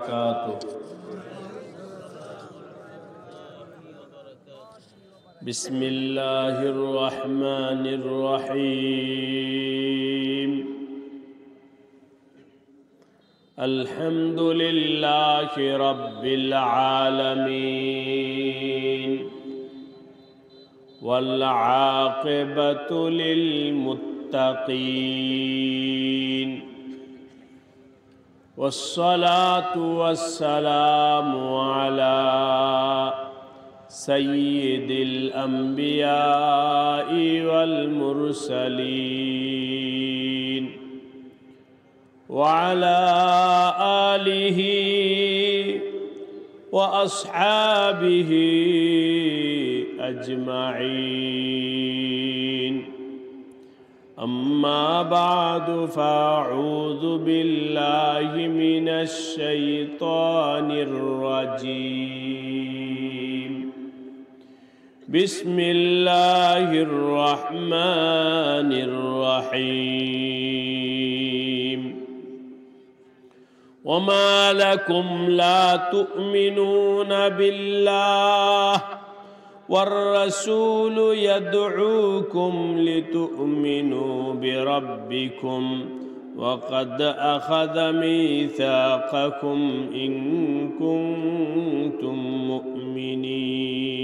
وبركاته. بسم الله الرحمن الرحيم. الحمد لله رب العالمين والعاقبة للمتقين والصلاة والسلام على سيد الأنبياء والمرسلين وعلى آله وأصحابه أجمعين. أما بعد فأعوذ بالله من الشيطان الرجيم. بسم الله الرحمن الرحيم. وما لكم لا تؤمنون بالله والرسول يدعوكم لتؤمنوا بربكم وقد أخذ ميثاقكم إن كنتم مؤمنين.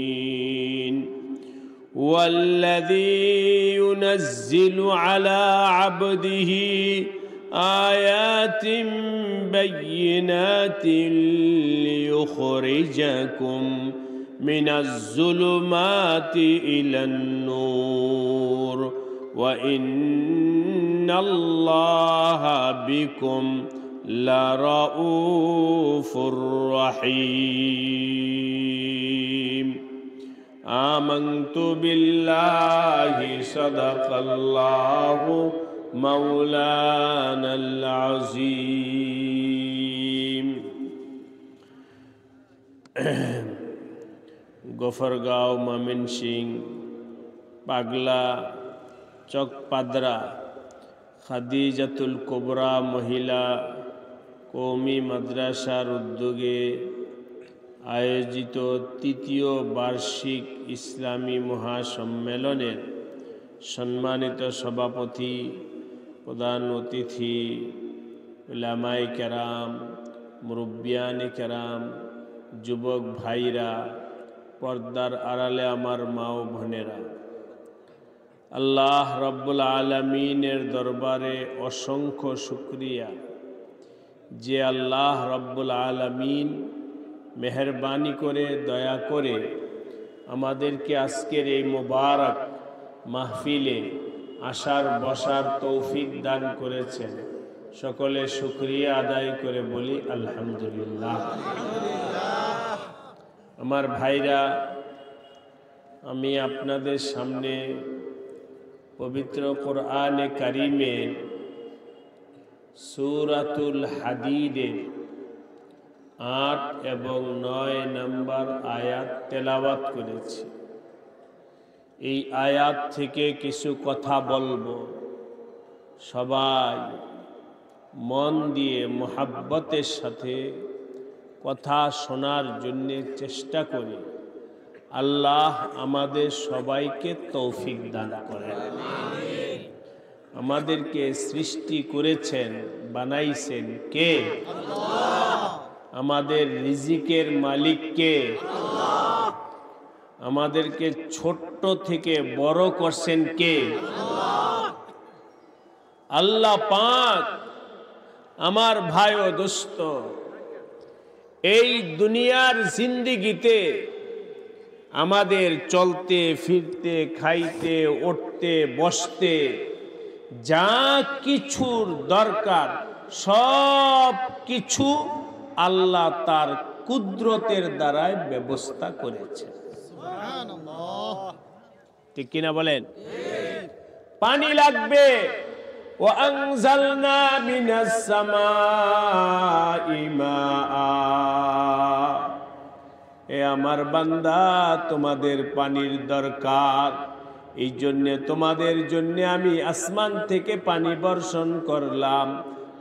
والذي ينزل على عبده آيات بينات ليخرجكم من الظلمات إلى النور وإن الله بكم لرؤوف رحيم. آمنت بالله صدق الله مولانا العظيم. গফরগাঁও, ময়মনসিংহ, পাগলা, চকপাদরা খাদিজাতুল কুবরা মহিলা কওমি মাদ্রাসার উদ্যোগে আয়োজিত তৃতীয় বার্ষিক ইসলামী মহাসম্মেলনের সম্মানিত সভাপতি, প্রধান অতিথি, উলামায়ে কেরাম, মুরব্বিয়ানে কেরাম, যুবক ভাইরা, পর্দার আড়ালে আমার মা ও বোনেরা, আল্লাহ রব্বুল আলামিনের দরবারে অসংখ্য শুকরিয়া যে আল্লাহ রব্বুল আলামিন মেহেরবানি করে, দয়া করে আমাদেরকে আজকের এই মোবারক মাহফিলে আসার বসার তৌফিক দান করেছেন। সকলে শুকরিয়া আদায় করে বলি আলহামদুলিল্লাহ। আমার ভাইরা, আমি আপনাদের সামনে পবিত্র কোরআনে কারিমের সূরাতুল হাদিদের 8 এবং 9 নম্বর আয়াত তেলাওয়াত করেছি। এই আয়াত থেকে কিছু কথা বলবো। সবাই মন দিয়ে মুহাব্বতের সাথে কথা শোনার জন্য চেষ্টা করি। আল্লাহ আমাদের সবাইকে তৌফিক দান করেন। আমাদেরকে সৃষ্টি করেছেন, বানাইছেন কে? আল্লাহ। আমাদের রিজিকের মালিক কে? আল্লাহ। আমাদেরকে ছোট্ট থেকে বড় করছেন কে? আল্লাহ। আল্লাহ পাক। আমার ভাই ও দোস্ত, এই দুনিয়ার জিন্দেগিতে আমাদের চলতে ফিরতে, খাইতে, উঠতে, বসতে যা কিছুর দরকার সব কিছু আল্লাহ তার কুদরতের দ্বারাই ব্যবস্থা করেছে। সুবহানাল্লাহ। ঠিক কিনা বলেন? পানি লাগবে, وأنزلنا من السماء ماء। এ আমার বান্দা, তোমাদের পানির দরকার, এই জন্য তোমাদের জন্য আমি আসমান থেকে পানি বর্ষণ করলাম।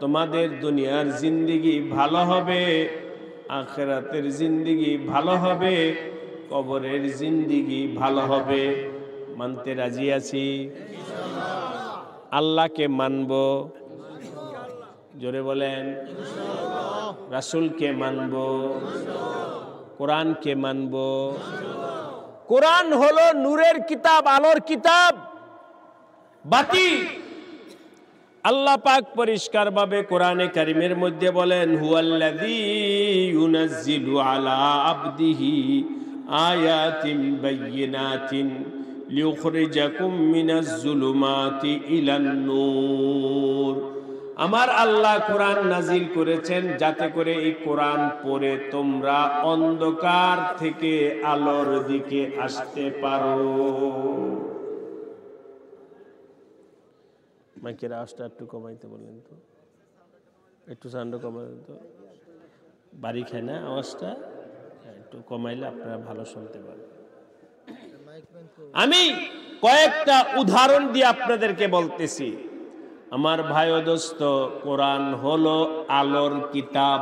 তোমাদের দুনিয়ার জিন্দেগি ভালো হবে, আখিরাতের জিন্দেগি ভালো হবে, কবরের জিন্দেগি ভালো হবে। মানতে রাজি আছি? আল্লাহকে মানব, জোরে বলেন। রাসূলকে মানব, কোরআনকে মানব। কোরআন হলো নূরের কিতাব, আলোর কিতাব, বাতি। আল্লাহ পাক পরিষ্কার ভাবে কোরআনে কারিমের মধ্যে বলেন, হুয়াল্লাযী ইউনাজ্জিলু আলা আবদিহি আয়াতিন বায়্যিনাতিন লিইখরিজাকুম মিনাজ যুলুমাতি ইলান নূর। আমার আল্লাহ কোরআন নাজিল করেছেন যাতে করে এই কোরআন পড়ে তোমরা অন্ধকার থেকে আলোর দিকে আসতে পারো। মাইকের আওয়াজটা একটু কমাইতে বললেন তো, একটু সাউন্ড কমাইলেন তো, বাড়ি খায় না আওয়াজটা, একটু কমাইলে আপনারা ভালো শুনতে পারবেন। আমি কয়েকটা উদাহরণ দিয়ে আপনাদেরকে বলতেছি। আমার ভাই ও দোস্ত, কোরআন হলো আলোর কিতাব।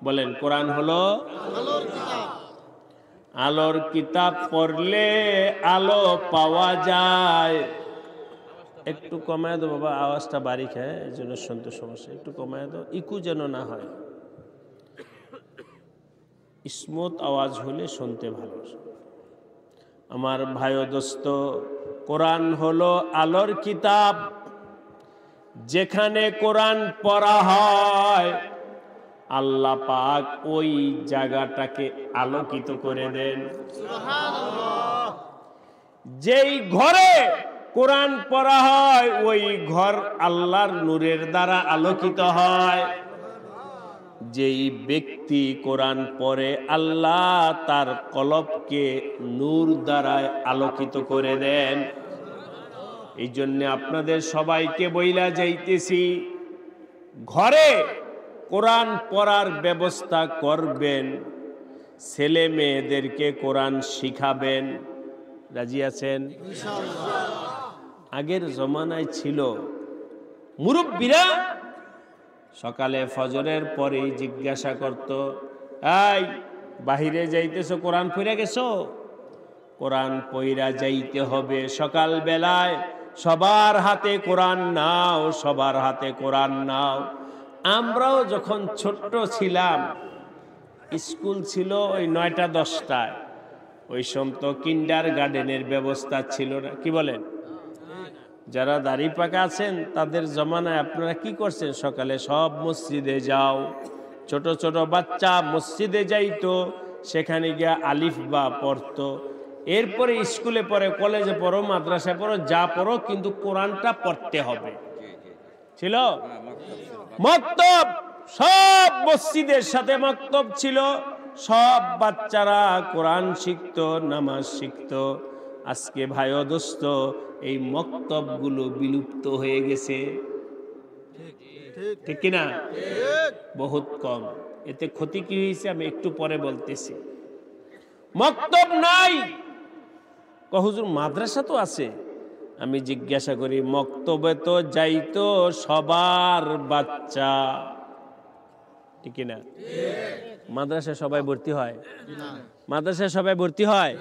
বলেন, কোরআন হলো আলোর কিতাব। পড়লে আলো পাওয়া যায়। একটু কমায় দাও বাবা, আওয়াজটা বাড়ি খায়, এই জন্য শুনতে সমস্যা। একটু কমায় দাও, ইকু যেন না হয়। স্মুথ আওয়াজ হলে শুনতে ভালো। আমার ভাই ও দোস্ত, কোরআন হলো আলোর কিতাব। যেখানে কোরআন পড়া হয় আল্লাহ পাক ওই জায়গাটাকে আলোকিত করে দেন। যেই ঘরে কোরআন পড়া হয় ওই ঘর আল্লাহর নূরের দ্বারা আলোকিত হয়। যেই ব্যক্তি কোরআন পড়ে আল্লাহ তার কলবকে নূর দ্বারা আলোকিত করে দেন। এই জন্য আপনাদের সবাইকে বইলা যাইতেছি, ঘরে কোরআন পড়ার ব্যবস্থা করবেন, ছেলে মেয়েদেরকে কোরআন শিখাবেন। রাজি আছেন? আগের জমানায় ছিল মুরব্বীরা সকালে ফজরের পরে জিজ্ঞাসা করত, এই বাহিরে যাইতেছো, কোরআন পড়ে গেছো? কোরআন পড়া যাইতে হবে। সকাল বেলায় সবার হাতে কোরআন নাও, সবার হাতে কোরআন নাও। আমরাও যখন ছোট্ট ছিলাম, স্কুল ছিল ওই 9টা 10টায়, ওই সময় তো কিন্ডার গার্ডেনের ব্যবস্থা ছিল না। কি বলেন? যারা দাড়ি পাকা আছেন তাদের জমানায় আপনারা কি করছেন? সকালে সব মসজিদে যাও। ছোট ছোট বাচ্চা মসজিদে যাইতো, সেখানে গিয়া আলিফ বা পড়তো। এরপরে স্কুলে পড়ে, কলেজে পড়ো, মাদ্রাসায় পড়ো, যা পড়ো, কিন্তু কোরআনটা পড়তে হবে। ছিল মক্তব, সব মসজিদের সাথে মক্তব ছিল। সব বাচ্চারা কোরআন শিখতো, নামাজ শিখতো। আজকে ভাই ও দোস্ত, এই মক্তবগুলো বিলুপ্ত হয়ে গেছে। ঠিক কিনা? বহুত কম। এতে ক্ষতি কি হয়েছে আমি একটু পরে বলতেছি। মক্তব নাই। হুজুর মাদ্রাসা তো আছে। আমি জিজ্ঞাসা করি, মক্তবে তো যাইতো সবার বাচ্চা, ঠিক না? মাদ্রাসায় সবাই ভর্তি হয়? মাদ্রাসায় সবাই ভর্তি হয়?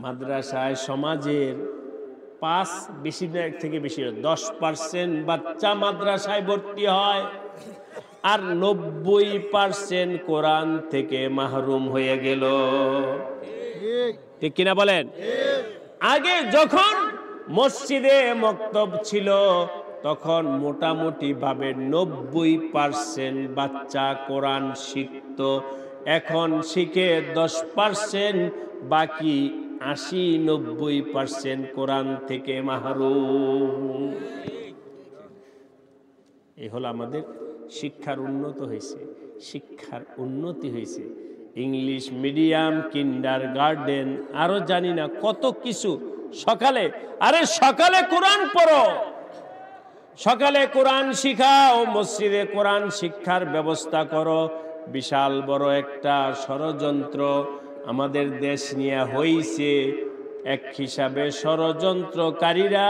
মাদ্রাসায় সমাজের 5 বেশি থেকে বেশি 10% বাচ্চা মাদ্রাসায় ভর্তি হয়, আর 90% কোরআন থেকে মাহরুম হয়ে গেল। ঠিক কিনা বলেন? আগে যখন মসজিদে মক্তব ছিল তখন মোটামুটি ভাবে 90% বাচ্চা কোরআন শিখত। এখন শিখে 10%, বাকি 80-90% কোরআন থেকে মাহরুম। এই হলো আমাদের শিক্ষার উন্নত হয়েছে, শিক্ষার উন্নতি হয়েছে। ইংলিশ মিডিয়াম, কিন্ডার গার্ডেন, আরো জানি না কত কিছু। সকালে, আরে সকালে কোরআন পড়ো, সকালে কোরআন শিখাও, মসজিদে কোরআন শিক্ষার ব্যবস্থা করো। বিশাল বড় একটা ষড়যন্ত্র আমাদের দেশ নিয়ে হইছে। এক হিসাবে ষড়যন্ত্রকারীরা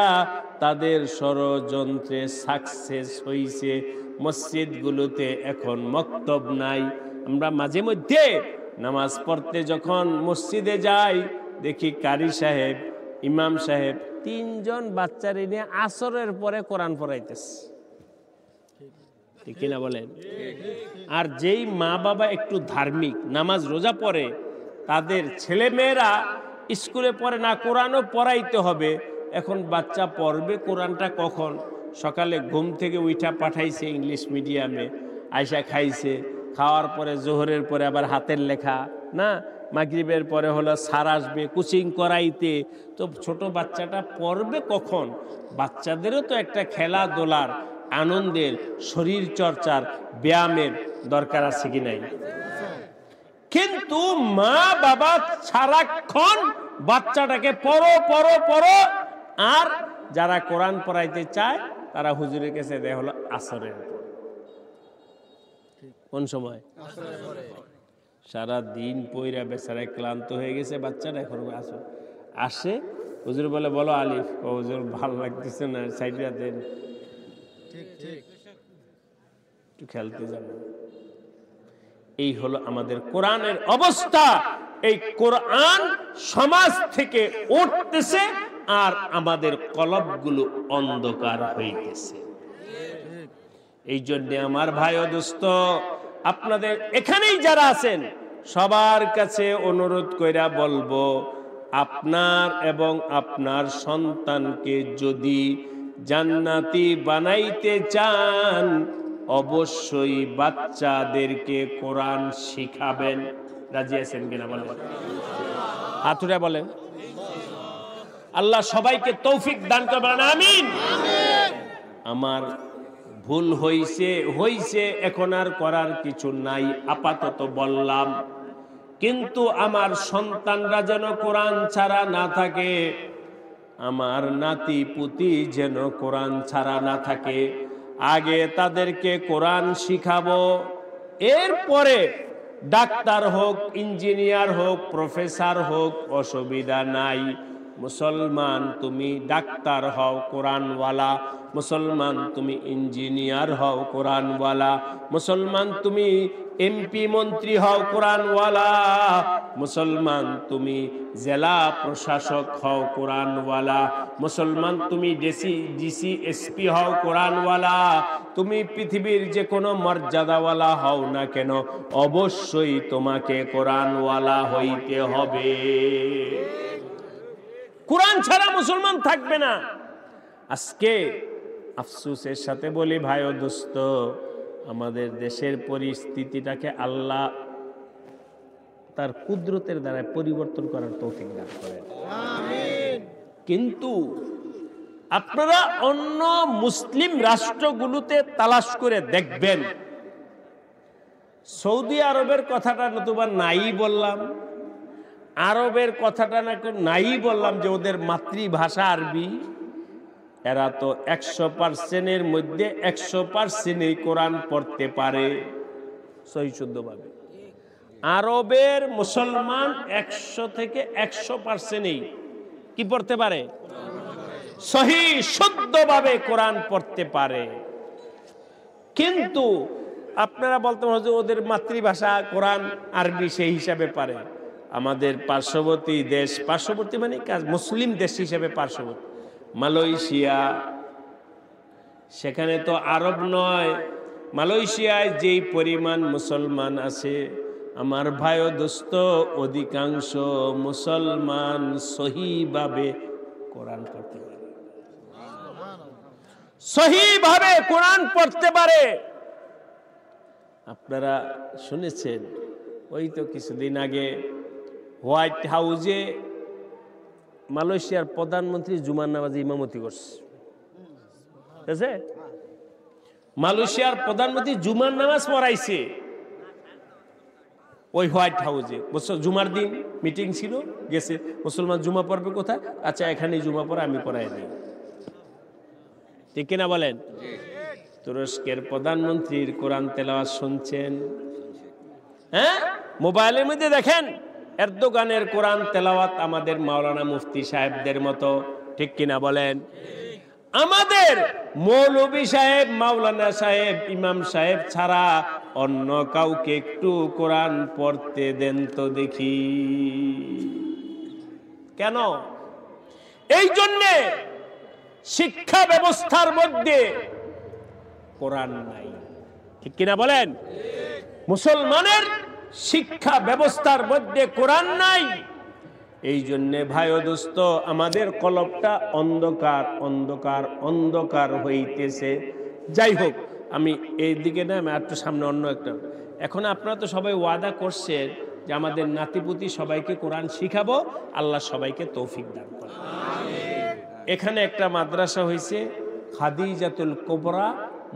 তাদের ষড়যন্ত্রে সাকসেস হইছে। মসজিদগুলোতে এখন মক্তব নাই। আমরা মাঝে মধ্যে নামাজ পড়তে যখন মসজিদে যাই, দেখি কারি সাহেব, ইমাম সাহেব 3 জন বাচ্চারে নিয়ে আসরের পরে কোরআন পড়াইতেছে, ঠিক কিনা বলেন? আর যেই মা বাবা একটু ধার্মিক, নামাজ রোজা পড়ে, তাদের ছেলে মেয়েরা স্কুলে পড়ে না, কোরআনও পড়াইতে হবে। এখন বাচ্চা পড়বে কোরআনটা কখন? সকালে ঘুম থেকে উঠা পাঠাইছে ইংলিশ মিডিয়ামে, আয়সা খাইছে, খাওয়ার পরে জোহরের পরে আবার হাতের লেখা না, মাগরিবের পরে হলো স্যার আসবে কোচিং করাইতে। তো ছোট বাচ্চাটা পড়বে কখন? বাচ্চাদেরও তো একটা খেলাধুলার, আনন্দের, শরীর চর্চার, ব্যায়ামের দরকার আছে কি নাই? কিন্তু মা বাবা সারাক্ষণ বাচ্চাটাকে পড়ো পড়ো পড়ো, আর যারা কোরআন পড়াইতে চায় তারা হুজুরের কাছে দেয় হলো আসরের পর। কোন সময়? সারা দিন পইরা বেচারায় ক্লান্ত হয়ে গেছে বাচ্চাটা, এখন আসর আসে, হুজুর বলে বলো আলিফ, ও হুজুর ভালো লাগতেছে না, সাইডটা দেন, একটু খেলতে যাবো। এই হলো আমাদের কোরআনের অবস্থা। এই কোরআন সমাজ থেকে উঠতেছে আর আমাদের কলবগুলো অন্ধকার হইতেছে। এই জন্য আমার ভাই ও দোস্ত, আপনাদের এখানেই যারা আছেন সবার কাছে অনুরোধ কইরা বলবো, আপনার এবং আপনার সন্তানকে যদি জান্নাতি বানাইতে চান, অবশ্যই বাচ্চাদেরকে কোরআন শিখাবেন। রাজি আছেন কিনা বলেন? হাতুরা বলেন। আল্লাহ সবাইকে তৌফিক দান করবেন, আমিন। আমার ভুল হইছে, এখন আর করার কিছু নাই, আপাতত বললাম। কিন্তু আমার সন্তানরা যেন কোরআন ছাড়া না থাকে, আমার নাতি পুতি যেন কোরআন ছাড়া না থাকে। আগে তাদেরকে কোরআন শিখাবো, এরপরে ডাক্তার হোক, ইঞ্জিনিয়ার হোক, প্রফেসর হোক, অসুবিধা নাই। মুসলমান তুমি ডাক্তার হও কোরআনওয়ালা, মুসলমান তুমি ইঞ্জিনিয়ার হও কোরআনওয়ালা, মুসলমান তুমি এমপি মন্ত্রী হও কোরআনওয়ালা, মুসলমান তুমি জেলা প্রশাসক হও কোরআনওয়ালা, মুসলমান তুমি ডিসি এসপি হও কোরআনওয়ালা, তুমি পৃথিবীর যে কোনো মর্যাদাওয়ালা হও না কেন, অবশ্যই তোমাকে কোরআনওয়ালা হইতে হবে। কোরআন ছাড়া মুসলমান থাকবে না। আজকে আফসোসের সাথে বলি ভাই ও দোস্ত, আমাদের দেশের পরিস্থিতিটাকে আল্লাহ তার কুদরতের দ্বারা পরিবর্তন করার তৌফিক দান করেন, আমিন। কিন্তু আপনারা অন্য মুসলিম রাষ্ট্রগুলোতে তালাশ করে দেখবেন, সৌদি আরবের কথাটা নতুবা নাই বললাম, আরবের কথাটা নাই বললাম যে ওদের মাতৃভাষা আরবি, এরা তো 100%-এর মধ্যে 100%-ই কোরআন পড়তে পারে সহি শুদ্ধভাবে। আরবের মুসলমান 100 থেকে 100%-ই কি পড়তে পারে? সহি শুদ্ধভাবে কোরআন পড়তে পারে। কিন্তু আপনারা বলতে পারেন যে ওদের মাতৃভাষা কোরআন আরবি, সেই হিসাবে পারে। আমাদের পার্শ্ববর্তী দেশ, পার্শ্ববর্তী মানে মুসলিম দেশ হিসেবে পার্শ্ববর্তী মালয়েশিয়া, সেখানে তো আরব নয়, মালয়েশিয়ায় যেই পরিমাণ মুসলমান আছে, আমার ভাই ও দোস্ত, অধিকাংশ মুসলমান সহিভাবে কোরআন পড়তে পারে, সহিভাবে কোরআন পড়তে পারে। আপনারা শুনেছেন, ওই তো কিছুদিন আগে হোয়াইট হাউসে মালয়েশিয়ার প্রধানমন্ত্রী জুমার নামাজে ইমামতি করছে, ঠিক আছে? মালয়েশিয়ার প্রধানমন্ত্রী জুমার নামাজ পড়াইছে ওই হোয়াইট হাউসে। জুমার দিন মিটিং ছিল, গেছে, মুসলমান জুমা পড়বে কোথায়? আচ্ছা এখানে জুমা পড়া, আমি পড়াই দিই, ঠিক কিনা বলেন? তুরস্কের প্রধানমন্ত্রীর কোরআন তেলাওয়াত শুনছেন? হ্যাঁ, মোবাইলের মধ্যে দেখেন এরদোগানের কোরআন তেলাওয়াত আমাদের মাওলানা মুফতি সাহেবদের মতো, ঠিক কিনা বলেন? আমাদের মৌলভী সাহেব, মাওলানা সাহেব, ইমাম সাহেব ছাড়া অন্য কাউকে একটু কোরআন পড়তে দেন তো দেখি। কেন? এই জন্যে শিক্ষা ব্যবস্থার মধ্যে কোরআন নাই, ঠিক কিনা বলেন? মুসলমানের শিক্ষা ব্যবস্থার মধ্যে কোরআন নাই। এই জন্যে ভাই ও দোস্ত, আমাদের কলবটা অন্ধকার অন্ধকার অন্ধকার হইতেছে। যাই হোক, আমি এই দিকে না, আমি একটু সামনে অন্য একটা। এখন আপনারা তো সবাই ওয়াদা করছেন যে আমাদের নাতিপুতি সবাইকে কোরআন শিখাবো। আল্লাহ সবাইকে তৌফিক দান করে। এখানে একটা মাদ্রাসা হয়েছে, খাদিজাতুল কুবরা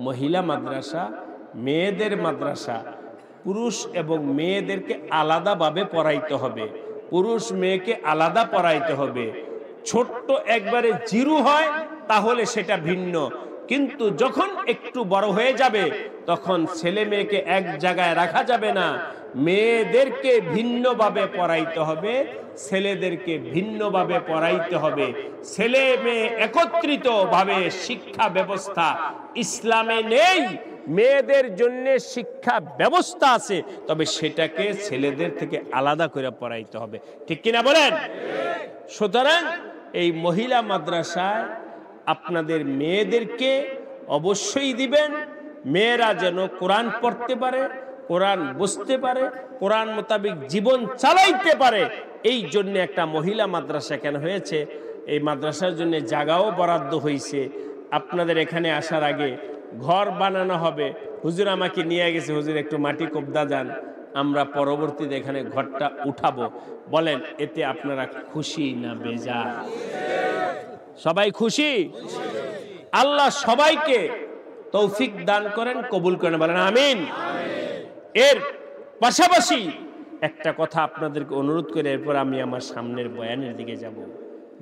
মহিলা মাদ্রাসা, মেয়েদের মাদ্রাসা। পুরুষ এবং মেয়েদেরকে আলাদাভাবে পড়াইতে হবে, পুরুষ মেয়েকে আলাদা পড়াইতে হবে। ছোট্ট একবারে জিরো হয় তাহলে সেটা ভিন্ন, কিন্তু যখন একটু বড় হয়ে যাবে তখন ছেলে মেয়েকে এক জায়গায় রাখা যাবে না। মেয়েদেরকে ভিন্নভাবে পড়াইতে হবে, ছেলেদেরকে ভিন্নভাবে পড়াইতে হবে। ছেলে মেয়ে একত্রিত ভাবে শিক্ষা ব্যবস্থা ইসলামে নেই। মেয়েদের জন্য শিক্ষা ব্যবস্থা আছে, তবে সেটাকে ছেলেদের থেকে আলাদা করে পড়াইতে হবে, ঠিক কিনা বলেন? সুতরাং এই মহিলা মাদ্রাসায় আপনাদের মেয়েদেরকে অবশ্যই দিবেন। মেয়েরা যেন কোরআন পড়তে পারে, কোরআন বুঝতে পারে, কোরআন মোতাবেক জীবন চালাইতে পারে। এই জন্য একটা মহিলা মাদ্রাসা কেন হয়েছে, এই মাদ্রাসার জন্য জায়গাও বরাদ্দ হয়েছে। আপনাদের এখানে আসার আগে ঘর বানানো হবে। হুজুর আমাকে নিয়ে গেছে, হুজুর একটু মাটি কোবদা যান, আমরা পরবর্তীতে এখানে ঘরটা উঠাবো। বলেন, এতে আপনারা খুশি না বেজার? সবাই খুশি? আল্লাহ সবাইকে তৌফিক দান করেন, কবুল করেন, বলেন আমিন। এর পাশাপাশি একটা কথা আপনাদেরকে অনুরোধ করে এরপর আমি আমার সামনের বয়ানের দিকে যাব।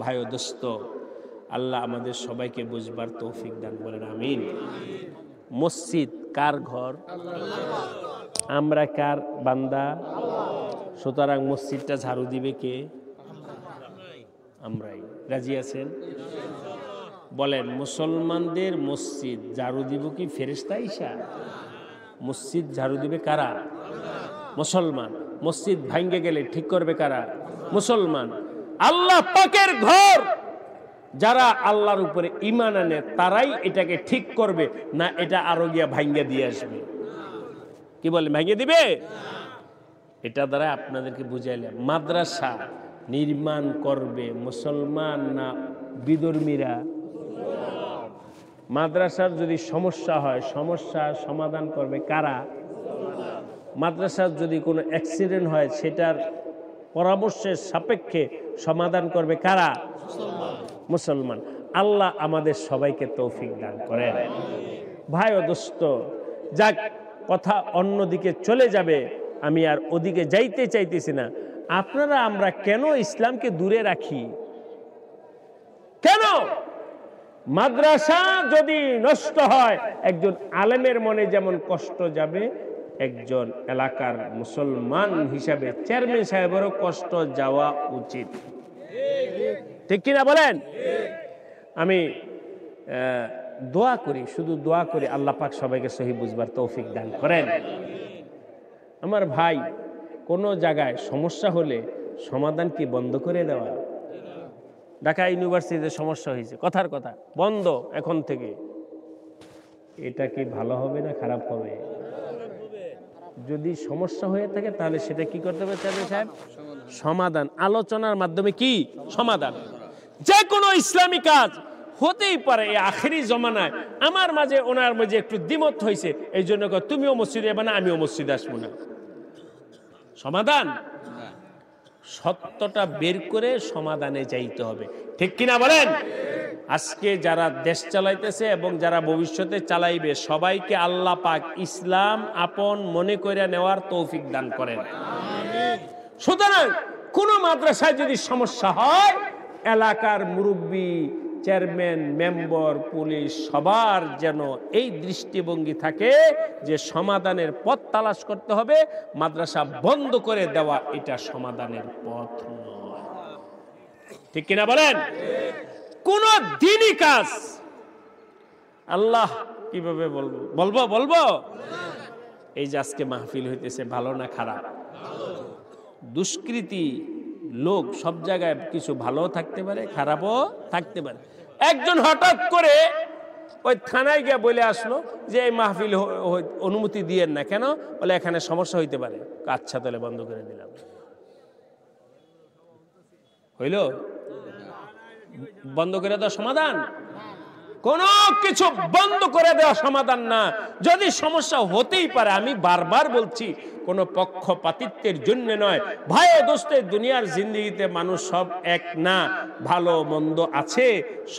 ভাই ও দোস্ত, আল্লাহ আমাদের সবাইকে বুঝবার তৌফিক দান, বলেন আমিন। মসজিদ কার ঘর? আমরা কার বান্দা? সুতরাং মসজিদটা ঝাড়ু দিবে কে? আমরাই। রাজি আছেন? বলেন, মুসলমানদের মসজিদ ঝাড়ু দিব কি ফেরেশতা ঈসা? মসজিদ ঝাড়ু দিবে কারা? মুসলমান। মসজিদ ভাঙ্গে গেলে ঠিক করবে কারা? মুসলমান। আল্লাহ পাকের ঘর যারা আল্লাহর উপরে ঈমান আনে তারাই এটাকে ঠিক করবে, না এটা আরো গিয়া ভাঙ্গে দিয়ে আসবে? কি বলে, ভাঙ্গে দিবে? এটা দ্বারা আপনাদেরকে বুঝাইলাম, মাদ্রাসা নির্মাণ করবে মুসলমান না বিধর্মীরা? মাদ্রাসার যদি সমস্যা হয়, সমস্যার সমাধান করবে কারা? মাদ্রাসার যদি কোনো অ্যাক্সিডেন্ট হয়, সেটার পরামর্শের সাপেক্ষে সমাধান করবে কারা? মুসলমান। আল্লাহ আমাদের সবাইকে তৌফিক দান করেন। ভাই ও দোস্ত, যাক, কথা অন্যদিকে চলে যাবে, আমি আর ওদিকে যাইতে চাইতেছি না। আপনারা আমরা কেন ইসলামকে দূরে রাখি? কেন? মাদ্রাসা যদি নষ্ট হয়, একজন আলেমের মনে যেমন কষ্ট যাবে, একজন এলাকার মুসলমান হিসাবে চেয়ারম্যান সাহেবেরও কষ্ট যাওয়া উচিত, ঠিক কিনা বলেন? আমি দোয়া করি, শুধু দোয়া করি, আল্লাহ পাক সবাইকে সহি বুঝবার তৌফিক দান করেন। আমার ভাই, কোনো জায়গায় সমস্যা হলে সমাধান কি বন্ধ করে দেওয়া? ঢাকা ইউনিভার্সিটিতে সমস্যা হয়েছে, কথার কথা বন্ধ এখন থেকে, এটা কি ভালো হবে না খারাপ হবে? যদি সমস্যা হয়ে থাকে তাহলে সেটা কি করতে হবে চেয়ারম্যান সাহেব? সমাধান, আলোচনার মাধ্যমে কি সমাধান। যে কোনো ইসলামী কাজ হতেই পারে। এই আখেরি জমানায় আমার মাঝে ওনার মাঝে একটু দ্বিমত হয়েছে, এই জন্য তুমিও মসজিদে যাবে না, আমিও মসজিদে আসবো না। সমাধান, সত্যটা বের করে সমাধানে যাইতে হবে, ঠিক কিনা বলেন? আজকে যারা দেশ চালাইতেছে এবং যারা ভবিষ্যতে চালাইবে, সবাইকে আল্লাহ পাক ইসলাম আপন মনে করে নেওয়ার তৌফিক দান করেন। সুতরাং কোন মাদ্রাসায় যদি সমস্যা হয়, এলাকার মুরব্বী, চেয়ারম্যান, মেম্বার, পুলিশ সবার যেন এই দৃষ্টিভঙ্গি থাকে যে সমাধানের পথ তালাশ করতে হবে। মাদ্রাসা বন্ধ করে দেওয়া এটা সমাধানের পথ নয়, ঠিক কিনা বলেন? কোন দিনই কাজ আল্লাহ কিভাবে বলবো বলবো বলবো এই যে আজকে মাহফিল হইতেছে ভালো না খারাপ? দুষ্কৃতি লোক সব জায়গায় কিছু ভালো থাকতে পারে, খারাপও থাকতে পারে। একজন হঠাৎ করে ওই থানায় গিয়ে বলে আসলো যে এই মাহফিল অনুমতি দিয়েন না, কেন? বলে এখানে সমস্যা হইতে পারে। আচ্ছা তাহলে বন্ধ করে দিলাম। হইল? বন্ধ করে দেওয়া সমাধান? কোন কিছু বন্ধ করে দেওয়া সমাধান না। যদি সমস্যা হতেই পারে, আমি বারবার বলছি, কোন পক্ষপাতিত্বের জন্য নয়। ভাই ও দোস্তের দুনিয়ার জিন্দেগিতে মানুষ সব এক না, ভালো মন্দ আছে।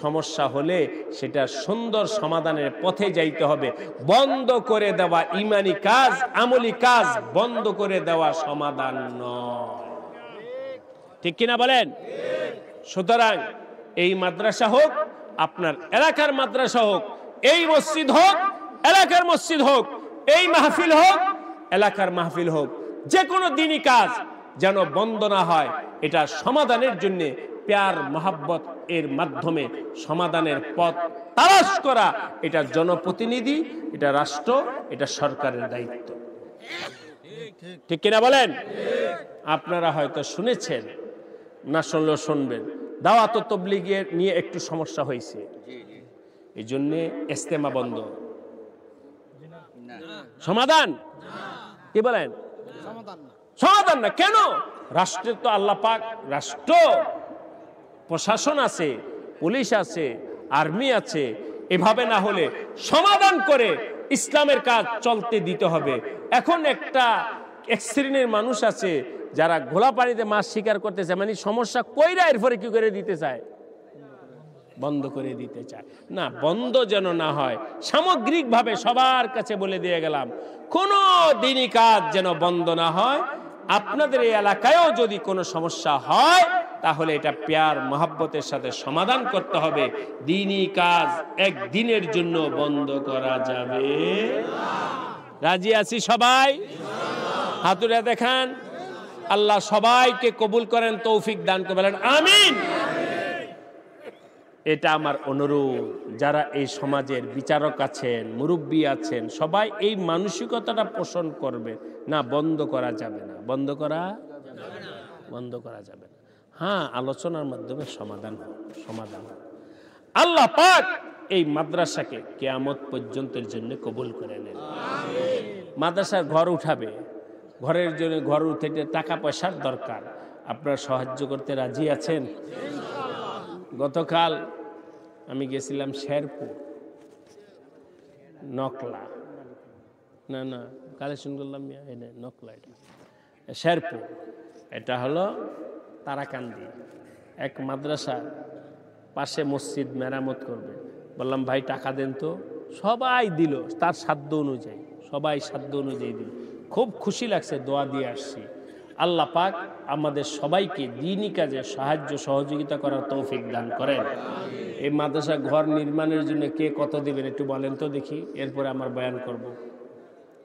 সমস্যা হলে সেটা সুন্দর সমাধানের পথে যাইতে হবে। বন্ধ করে দেওয়া ইমানি কাজ, আমলি কাজ বন্ধ করে দেওয়া সমাধান নয়। ঠিক কিনা বলেন? সুতরাং এই মাদ্রাসা হোক, আপনার এলাকার মাদ্রাসা হোক, এই মসজিদ হোক, এলাকার মসজিদ হোক, এই মাহফিল হোক, এলাকার মাহফিল হোক, যে কোনো দিনই কাজ যেন বন্ধ না হয়। এটা সমাধানের জন্য প্যার মহাব্বত এর মাধ্যমে সমাধানের পথ তালাশ করা, এটা জনপ্রতিনিধি, এটা রাষ্ট্র, এটা সরকারের দায়িত্ব। ঠিক কিনা বলেন? আপনারা হয়তো শুনেছেন, না শুনলেও শুনবেন, দাওয়াত ও তাবলীগের নিয়ে একটু সমস্যা হয়েছে, এই জন্য ইজতেমা বন্ধ। সমাধান কি বলেন? সমাধান না। কেন? রাষ্ট্রের তো আল্লাহ পাক, রাষ্ট্র প্রশাসন আছে, পুলিশ আছে, আর্মি আছে। এভাবে না হলে সমাধান করে ইসলামের কাজ চলতে দিতে হবে। এখন একটা এক শ্রেণীর মানুষ আছে যারা ঘোলা পানিতে মাছ শিকার করতেছে, মানে সমস্যা কইরা এরপরে কি করে দিতে চায়? বন্ধ করে দিতে চায়। না, বন্ধ যেন না হয়। সামগ্রিকভাবে সবার কাছে বলে দিয়ে গেলাম, কোনো দিনই কাজ যেন বন্ধ না হয়। আপনাদের এই এলাকায়ও যদি কোনো সমস্যা হয়, তাহলে এটা প্যার মহাব্বতের সাথে সমাধান করতে হবে। দিনই কাজ একদিনের জন্য বন্ধ করা যাবে। রাজি আছি সবাই? হাতুড়ে দেখান। আল্লাহ সবাইকে কবুল করেন, তৌফিক দান করেন, আমিন। এটা আমার অনুরোধ। যারা এই সমাজের বিচারক আছেন, মুরব্বী আছেন, সবাই এই মানসিকতাটা পোষণ করবে। না, বন্ধ করা যাবে না, বন্ধ করা যাবে না। হ্যাঁ, আলোচনার মাধ্যমে সমাধান হবে। আল্লাহ পাক এই মাদ্রাসাকে কিয়ামত পর্যন্তের জন্য কবুল করে নেন। মাদ্রাসার ঘর উঠাবে, ঘরের জন্য ঘর উঠে টাকা পয়সার দরকার। আপনারা সাহায্য করতে রাজি আছেন? গতকাল আমি গেছিলাম শেরপুর, নকলা, না কালেকশন করলাম নকলা, এটা শেরপুর, এটা হলো তারাকান্দি। এক মাদ্রাসা পাশে মসজিদ মেরামত করবে। বললাম ভাই টাকা দেন তো। সবাই দিল তার সাধ্য অনুযায়ী, সবাই সাধ্য অনুযায়ী দিল। খুব খুশি লাগছে, দোয়া দিয়ে আসছি। আল্লাহ পাক আমাদের সবাইকে দ্বীনি কাজে সাহায্য সহযোগিতা করার তৌফিক দান করেন। এই মাদ্রাসা ঘর নির্মাণের জন্য কে কত দিবেন একটু বলেন তো দেখি, এরপরে আমার বয়ান করব।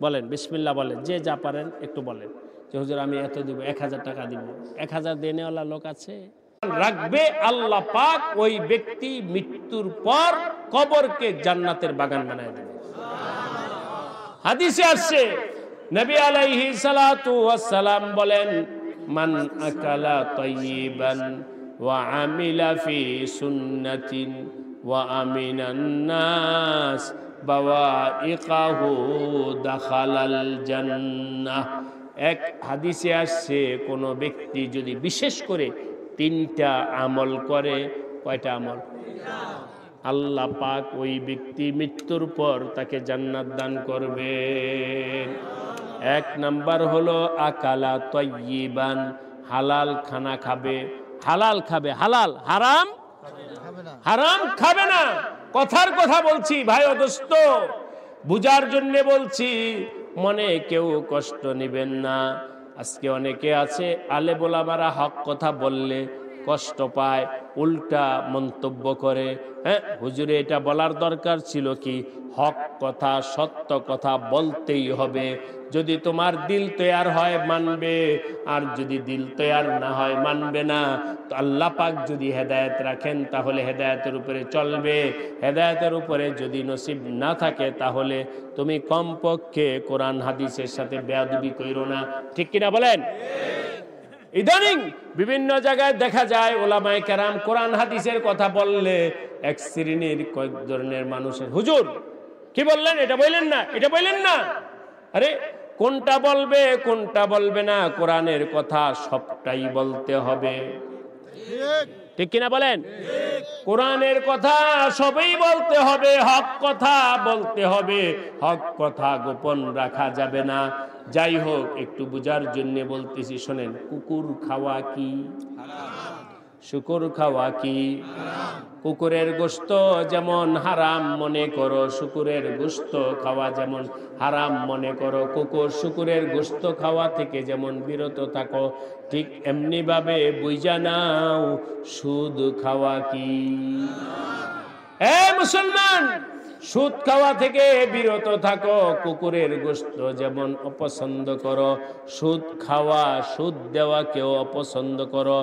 বলেন, বিসমিল্লাহ বলেন, যে যা পারেন একটু বলেন যে হুজুর আমি এত দিব, 1000 টাকা দিব। 1000 দেনেওয়ালা লোক আছে? রাখবে আল্লাহ পাক ওই ব্যক্তি মৃত্যুর পর কবরকে জান্নাতের বাগান বানায় দেবে। হাদিসে আসছে, নবী আলাইহিস সালাতু ওয়াস সালাম বলেন, মান আকালা তাইয়িবান ওয়া আমিলা ফি সুন্নাতিন ওয়া আমিনান নাস বাওয়াইকাহু দাখালাল জান্নাহ। এক হাদিসে আসছে, কোন ব্যক্তি যদি বিশেষ করে 3টা আমল করে, কয়টা আমল? আল্লাহ পাক ওই ব্যক্তি মৃত্যুর পর তাকে জান্নাত দান করবেন। 1 নাম্বার হলো আকালা তাইয়িবান, হালাল খানা খাবে। হালাল খাবে, হালাল, হারাম খাবে না। কথার কথা বলছি ভাই ও দোস্ত, বুঝার জন্য বলছি, মনে কেউ কষ্ট নেবেন না। আজকে অনেকে আছে আলেম ওলামারা হক কথা বললে কষ্ট পায়, উল্টা মন্তব্য করে। হ্যাঁ হুজুরে এটা বলার দরকার ছিল কি, হক কথা সত্য কথা বলতেই হবে। যদি তোমার দিল তৈয়ার হয় মানবে, আর যদি দিল তৈয়ার না হয় মানবে না। তো আল্লাহ পাক যদি হেদায়েত রাখেন তাহলে হেদায়েতের উপরে চলবে, হেদায়েতের উপরে যদি নসিব না থাকে তাহলে তুমি কমপক্ষে কোরআন হাদিসের সাথে বেয়াদবি কইরো না। ঠিক কিনা বলেন? ইদানিং বিভিন্ন জায়গায় দেখা যায় ওলামায়ে কেরাম কোরআন হাদিসের কথা বললে এক শ্রেণীর কয়েক ধরনের মানুষের, হুজুর কি বললেন, এটা বললেন না, এটা বললেন না। আরে কোনটা বলবে কোনটা বলবে না, কোরআনের কথা সবটাই বলতে হবে। ঠিক কিনা বলেন? কোরআনের কথা সবই বলতে হবে, হক কথা বলতে হবে, হক কথা গোপন রাখা যাবে না। যাই হোক, একটু বুঝার জন্য বলতেছি, শোনেন। কুকুর খাওয়া কি হারাম, শুকর খাওয়া কি হারাম। কুকুরের গোশত যেমন হারাম মনে করো, শুকুরের গোশত খাওয়া যেমন হারাম মনে করো। কুকুর শুকুরের গোশত খাওয়া থেকে যেমন বিরত থাকো, ঠিক এমনি ভাবে বুঝা নাও সুদ খাওয়া কি। এ মুসলমান, সুদ খাওয়া থেকে বিরত থাকো। কুকুরের গোশত যেমন অপছন্দ করো, সুদ খাওয়া সুদ দেওয়াকেও অপছন্দ করো।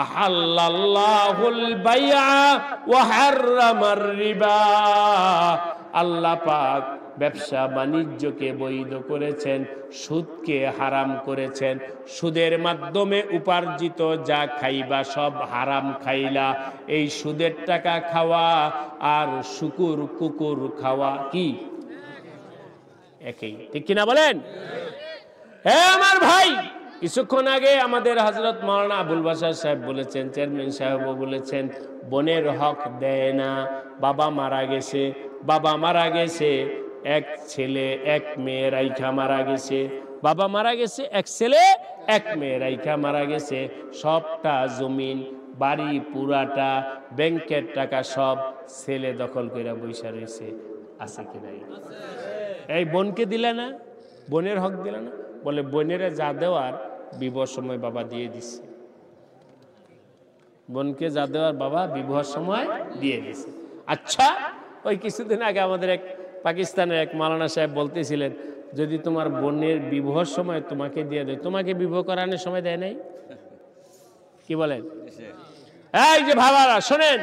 আহাল্লাল্লাহুল বাইআ ওয়া হাররামার রিবা। আল্লাহ পাক ব্যবসা বাণিজ্যকে বৈধ করেছেন, সুদকে হারাম করেছেন। সুদের মাধ্যমে উপার্জিত যা খাইবা সব হারাম খাইলা। এই সুদের টাকা খাওয়া আর শুকুর কুকুর খাওয়া কি একই? ঠিক কিনা বলেন? হ্যাঁ আমার ভাই, কিছুক্ষণ আগে আমাদের হযরত মাওলানা আবুল বাশার সাহেব বলেছেন, চেয়ারম্যান সাহেবও বলেছেন, বোনের হক দেয় না। বাবা মারা গেছে, বাবা মারা গেছে, এক ছেলে এক মেয়ে রাইখা মারা গেছে। বাবা মারা গেছে, এক ছেলে এক মেয়ে রাইখা মারা গেছে। সবটা জমিন বাড়ি পুরাটা ব্যাংকের টাকা সব ছেলে দখল করে বইসা রয়েছে। আছে কি নাই? এই বোনকে দিলে না, বোনের হক দিলে না। বলে বোনেরা যা দেওয়ার বিবাহ সময় বাবা দিয়ে দিচ্ছে। বোনকে যা দেওয়ার বাবা বিবাহ সময় দিয়ে দিচ্ছে। আচ্ছা, ওই কিছুদিন আগে আমাদের এক পাকিস্তানের এক মাওলানা সাহেব বলতেছিলেন, যদি তোমার বোনের বিবাহ সময় তোমাকে দিয়ে দেয়, তোমাকে বিবাহ করানোর সময় দেয় নাই? কি বলেন? এই যে ভাবারা শোনেন,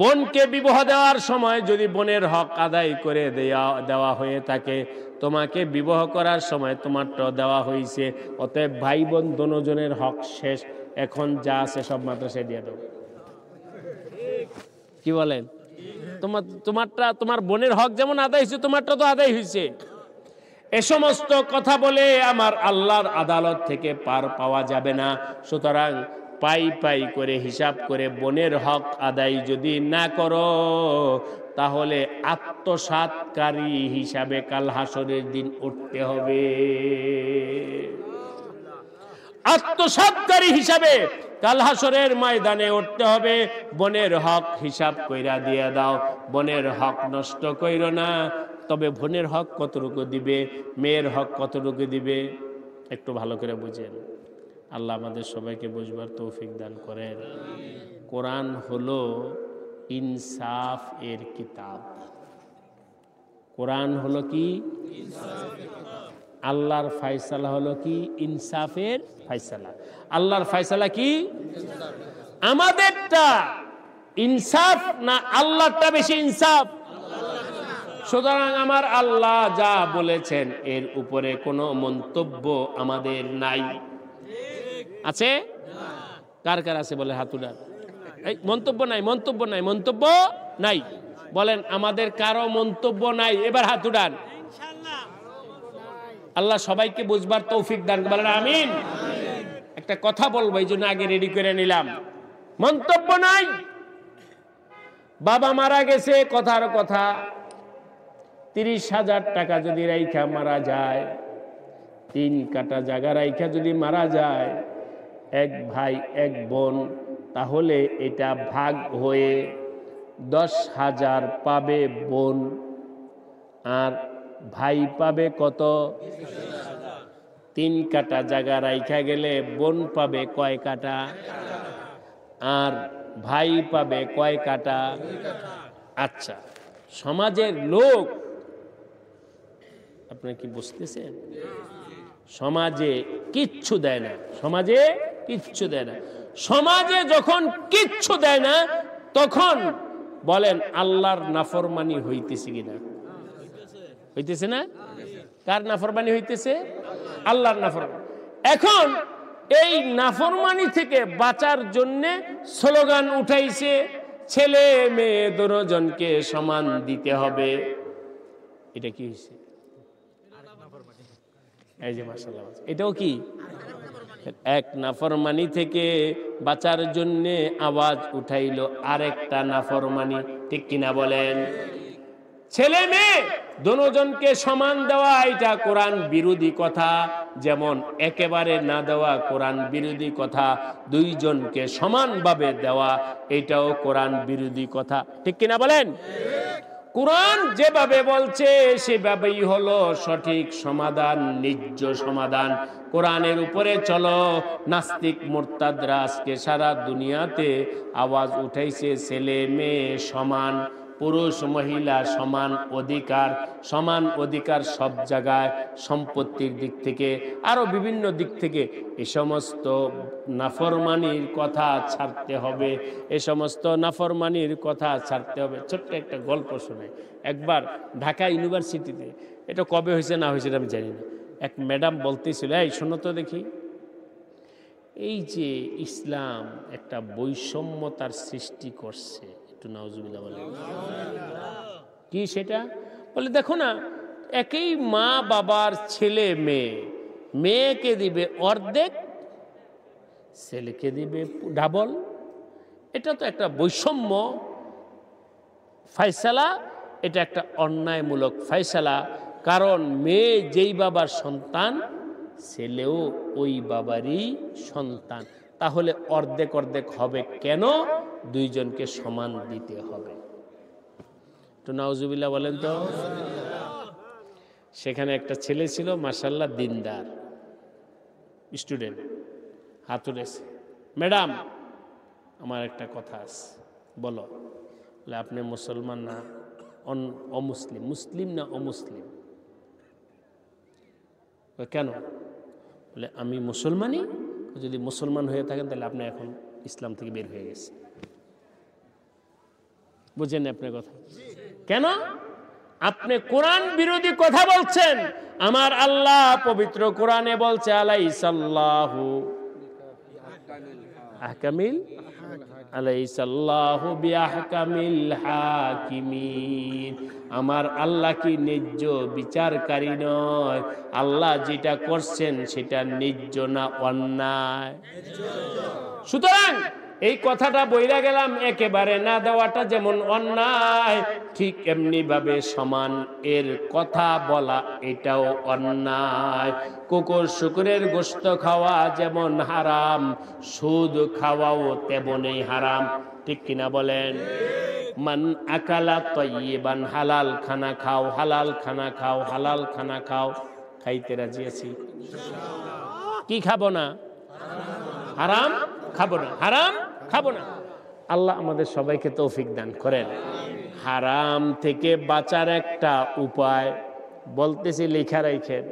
বোনকে বিবাহ দেওয়ার সময় যদি বোনের হক আদায় করে দেওয়া হয়ে থাকে, তোমাকে বিবাহ করার সময় তোমারটা দেওয়া হয়েছে, অতএব ভাই বোন দুজনের হক শেষ। এখন যা আছে সব মাদ্রাসায় দিয়ে দাও। কি বলেন? তোমারটা, তোমার বোনের হক যেমন আদায় হয়েছে, তোমারটা তো আদায় হয়েছে। এ সমস্ত কথা বলে আমার আল্লাহর আদালত থেকে পার পাওয়া যাবে না। সুতরাং পাই পাই করে হিসাব করে বোনের হক আদায় যদি না করো, তাহলে আত্মসাৎকারী হিসাবে কাল হাসরের দিন উঠতে হবে। আত্মসাৎকারী হিসাবে কাল হাসরের ময়দানে উঠতে হবে। বোনের হক হিসাব কইরা দিয়ে দাও, বোনের হক নষ্ট কইরো না। তবে বোনের হক কতটুকু দিবে, মেয়ের হক কতটুকু দিবে, একটু ভালো করে বুঝেন। আল্লাহ আমাদের সবাইকে বুঝবার তৌফিক দান করেন। কোরআন হলো ইনসাফ এর কিতাব। কোরআন হলো কি? আল্লাহর ফয়সালা হলো কি? ইনসাফের ফয়সালা। আল্লাহর ফয়সালা কি? আমাদেরটা ইনসাফ না আল্লাহরটা বেশি ইনসাফ? সুতরাং আমার আল্লাহ যা বলেছেন এর উপরে কোনো মন্তব্য আমাদের নাই। আছে? কার কার আছে বলে হাত উঠান। এই মন্তব্য নাই, মন্তব্য নাই, মন্তব্য নাই বলেন। আমাদের কারো মন্তব্য নাই, এবার হাত উঠান। আল্লাহ সবাইকে বুঝবার তৌফিক দান বলেন আমিন। একটা কথা বলবো, এই জন্য আগে রেডি করে নিলাম। মন্তব্য নাই। বাবা মারা গেছে, কথার কথা 30,000 টাকা যদি রাইখা মারা যায়, 3 কাটা জায়গা রাইখা যদি মারা যায়, এক ভাই এক বোন, তাহলে এটা ভাগ হয়ে 10,000 পাবে বোন, আর ভাই পাবে কত? 3 কাটা জায়গা রাইখা গেলে বোন পাবে কয় কাটা? আর ভাই পাবে কয় কাটা? আচ্ছা, সমাজের লোক, আপনারা কি বুঝতেছেন? সমাজে কিচ্ছু দেয় না, সমাজে কিচ্ছু দেয় না। সমাজে যখন কিচ্ছু দেয় না, তখন বলেন আল্লাহর নাফরমানি হইতেছে কিনা? হইতেছে না? কার নাফরমানি হইতেছে? আল্লাহর নাফরমানি। এখন এই নাফরমানি থেকে বাঁচার জন্য স্লোগান উঠাইছে, ছেলে মেয়ে দুজনকে সমান দিতে হবে। এটা কি হয়েছে? এই যে মাশাআল্লাহ, এটাও কি এক নাফরমানি থেকে বাঁচার জন্য আওয়াজ উঠাইলো আরেকটা নাফরমানি। ঠিক কিনা বলেন? ছেলে মেয়ে দুজনকে সমান দেওয়া এটা কোরআন বিরোধী কথা, যেমন একেবারে না দেওয়া কোরআন বিরোধী কথা। দুইজনকে সমানভাবে দেওয়া এটাও কোরআন বিরোধী কথা। ঠিক কিনা বলেন? কোরআন যেভাবে বলছে সেভাবেই হলো সঠিক সমাধান, ন্যায্য সমাধান। কোরআনের উপরে চলো। নাস্তিক মুরতাদরা আজকে সারা দুনিয়াতে আওয়াজ উঠাইছে ছেলে মেয়ে সমান, পুরুষ মহিলা সমান অধিকার, সমান অধিকার সব জায়গায়, সম্পত্তির দিক থেকে আরো বিভিন্ন দিক থেকে। এই সমস্ত নাফরমানির কথা ছাড়তে হবে, এই সমস্ত নাফরমানির কথা ছাড়তে হবে। ছোট্ট একটা গল্প শুনে, একবার ঢাকা ইউনিভার্সিটিতে, এটা কবে হয়েছে না হয়েছে আমি জানি না, এক ম্যাডাম বলতেছিল, এই শোনো তো দেখি, এই যে ইসলাম একটা বৈষম্যতার সৃষ্টি করছে, একটু নাউজুবিল্লাহ বলে। কি সেটা? বলে দেখো না, একই মা বাবার ছেলে মেয়ে, মেয়েকে দিবে অর্ধেক, ছেলেকে দিবে ডাবল। এটা তো একটা বৈষম্য ফায়সালা, এটা একটা অন্যায়মূলক ফায়সালা। কারণ মেয়ে যেই বাবার সন্তান, ছেলেও ওই বাবারই সন্তান। তাহলে অর্ধেক অর্ধেক হবে কেন? দুইজনকে সমান দিতে হবে। তো নাউজুবিল্লাহ বলেন তো। সেখানে একটা ছেলে ছিল মাশাআল্লাহ দিনদার স্টুডেন্ট, হাত উঠেছে, ম্যাডাম আমার একটা কথা আছে, বলো। বলে আপনি মুসলমান না অমুসলিম? মুসলিম না অমুসলিম? কেন? বলে আমি মুসলমানই। যদি মুসলমান হয়ে থাকেন তাহলে আপনি এখন ইসলাম থেকে বের হয়ে গেছে। বুঝেন আপনার কথা? কেন? আপনি কোরআন বিরোধী কথা বলছেন। আমার আল্লাহ পবিত্র কোরআনে বলছে আলাইসাল্লাহু আহকামিল আলাইসাল্লাহু বিআহকামিল হাকিমিন। আমার আল্লাহ কি ন্যায্য বিচারকারী নয়? আল্লাহ যেটা করছেন সেটা ন্যায্য না অন্যায়? সুতরাং এই কথাটা বইরা গেলাম, একেবারে না দেওয়াটা যেমন অন্যায়, ঠিক এমনি ভাবে সমান এর কথা বলা এটাও অন্যায়। কুকুর শুকুরের গোশত খাওয়া যেমন হারাম, সুদ খাওয়াও তেমনই হারাম। ঠিক কিনা বলেন? মান আকালা তয়্যিবান, হালাল খানা খাও, হালাল খানা খাও, হালাল খানা খাও। খাইতে রাজি আছি? কি খাবো না? হারাম খাবো না, হারাম খাবো না। আল্লাহ আমাদের সবাইকে তৌফিক দান করেন। হারাম থেকে বাঁচার একটা উপায় বলতেছি, লেখা রাখেন।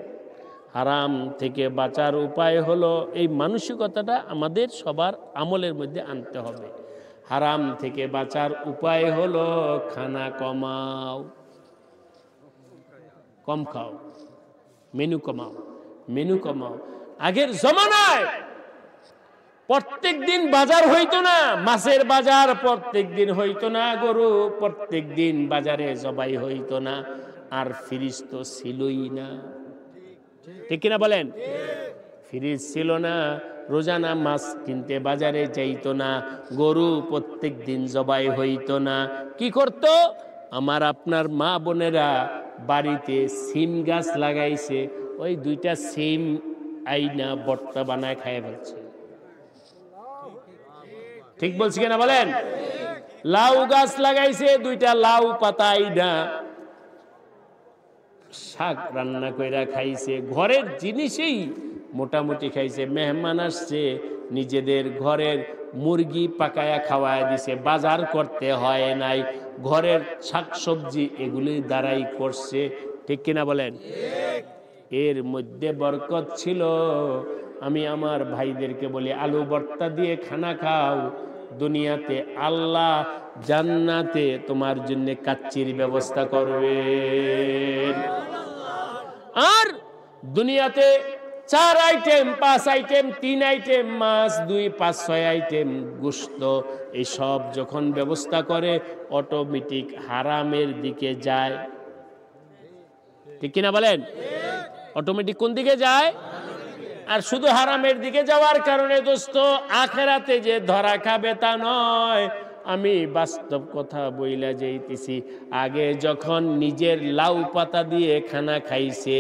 হারাম থেকে বাঁচার উপায় হলো, এই মানসিকতাটা আমাদের সবার আমলের মধ্যে আনতে হবে। হারাম থেকে বাঁচার উপায় হলো খানা কমাও, কম খাও, মেনু কমাও, মেনু কমাও। আগের জমানায় প্রত্যেক দিন বাজার হইতো না, মাছের বাজার প্রত্যেক দিন হইতো না, গরু প্রত্যেক দিন বাজারে জবাই হইতো না, আর ফ্রিজ তো ছিলই না। ঠিক কিনা বলেন? ফ্রিজ ছিল না, রোজানা মাছ কিনতে বাজারে যাইতো না, গরু প্রত্যেক দিন জবাই হইতো না। কি করত? আমার আপনার মা বোনেরা বাড়িতে সিম গাছ লাগাইছে, ওই দুইটা সিম আইনা ভর্তা বানায় খাইয়ে ফেলছে। ঠিক বলছি কিনা বলেন? লাউ গাছ লাগাইছে, দুইটা লাউ পাতা আইনা শাক রান্না কইরা খাইছে। ঘরের জিনিসই মোটামুটি খাইছে। মেহমান আসছে, নিজেদের ঘরের মুরগি পাকায়া খাওয়ায় দিছে, বাজার করতে হয় নাই, ঘরের শাকসবজি এগুলি দ্বারাই করছে। ঠিক কিনা বলেন? এর মধ্যে বরকত ছিল। আমি আমার ভাইদেরকে বলি, আলু ভর্তা দিয়ে খানা খাও, দুনিয়াতে আল্লাহ জান্নাতে তোমার জন্য কাচ্চির ব্যবস্থা করবেন। আর দুনিয়াতে 4 আইটেম, 5 আইটেম, 3 আইটেম মাছ, 2, 5, 6 আইটেম গোশত, এইসব যখন ব্যবস্থা করে অটোমেটিক হারামের দিকে যায়। ঠিক কিনা বলেন? অটোমেটিক কোন দিকে যায়? আর শুধু হারামের দিকে যাওয়ার কারণে দোস্ত আখেরাতে যে ধরা খাবে তা নয়। আমি বাস্তব কথা বইলা যাইতেছি, আগে যখন নিজের লাউ পাতা দিয়ে খানা খাইছে,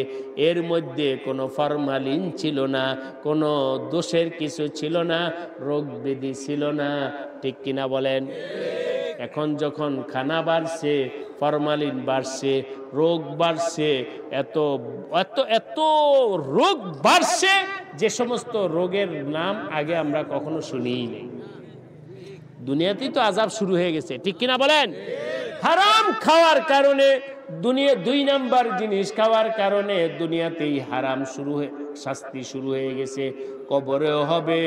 এর মধ্যে কোনো ফরমালিন ছিল না, কোনো দোষের কিছু ছিল না, রোগ ব্যাধি ছিল না। ঠিক কিনা বলেন? এখন যখন খানা বাড়ছে, ফরমালিন বাড়ছে, রোগ বাড়ছে, এত এত এত রোগ বাড়ছে যে সমস্ত রোগের নাম আগে আমরা কখনো শুনিই নেই। দুনিয়াতেই তো আযাব শুরু হয়ে গেছে। ঠিক কিনা বলেন? হারাম খাওয়ার কারণে দুনিয়া 2 নাম্বার জিনিস খাওয়ার কারণে দুনিয়াতেই হারাম শুরু হয়ে, শাস্তি শুরু হয়ে গেছে। কবরেও হবে,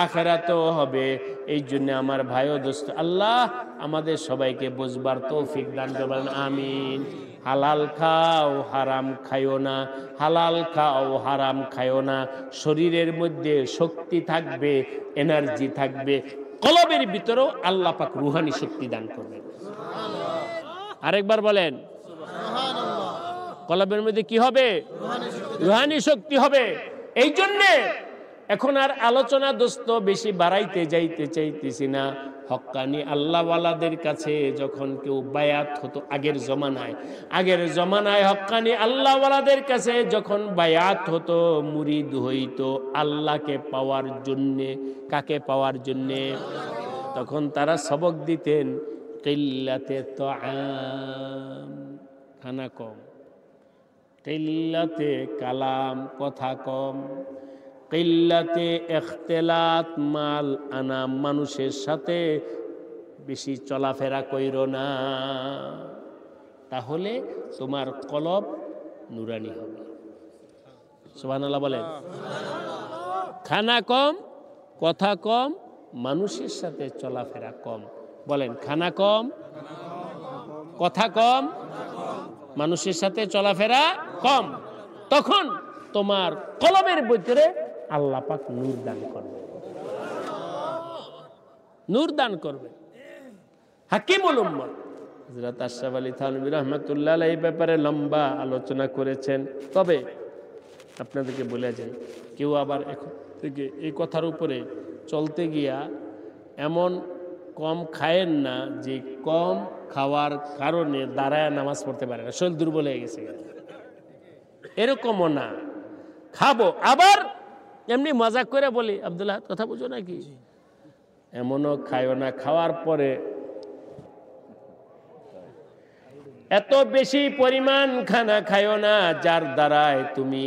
আখিরাতেও হবে। এই জন্য আমার ভাই ও দোস্ত, আল্লাহ আমাদের সবাইকে বুঝবার তৌফিক দান করবেন, আমিন। হালাল খাও, হারাম খাইও না। হালাল খাও, হারাম খাইও না। শরীরের মধ্যে শক্তি থাকবে, এনার্জি থাকবে। কলবের ভিতরেও আল্লাহ পাক রুহানি শক্তি দান করবেন। আরেকবার বলেন, কলবের মধ্যে কি হবে? রুহানি শক্তি হবে। এই জন্যে এখন আর আলোচনা দোস্ত বেশি বাড়াইতে যাইতে চাইতেছি না। হক্কানি আল্লাহওয়ালাদের কাছে যখন কেউ বায়াত হতো আগের জমানায় হক্কানি আল্লাহওয়ালাদের কাছে যখন বায়াত হতো, মুরিদ হইতো আল্লাহকে পাওয়ার জন্যে। কাকে পাওয়ার জন্যে? তখন তারা সবক দিতেন, কিল্লাতে তাআম, খানা কম, কিল্লাতে কালাম, কথা কম, কিল্লাতে ইখতিলাত, মাল আনা, মানুষের সাথে বেশি চলাফেরা কইরো না, তাহলে তোমার কলব নুরানি হবে। সুবহানাল্লাহ বলেন। খানা কম, কথা কম, মানুষের সাথে চলাফেরা কম। বলেন, খানা কম, কথা কম, মানুষের সাথে চলাফেরা কম। তখন তোমার কলবের ভিতরে আল্লাহ পাক নূর দান করবে, নূর দান করবে। হাকিমুল উম্মাহ হযরত আশরাফ আলী থানভী রাহমাতুল্লাহ আলাইহি এই ব্যাপারে লম্বা আলোচনা করেছেন। তবে আপনাদেরকে বলে যাই, কেউ আবার এখন থেকে এই কথার উপরে চলতে গিয়া এমন কম খায়েন না যে কম খাওয়ার কারণে দাঁড়ায় নামাজ পড়তে পারে না, শরীর দুর্বল হয়ে গেছে, এরকমও না। খাবো, আবার এমনি মজাক করে বলি, আব্দুল্লাহ কথা বুঝো নাকি, এমনও খাইও না খাওয়ার পরে এত বেশি পরিমাণ খানা খাইও না যার দ্বারায় তুমি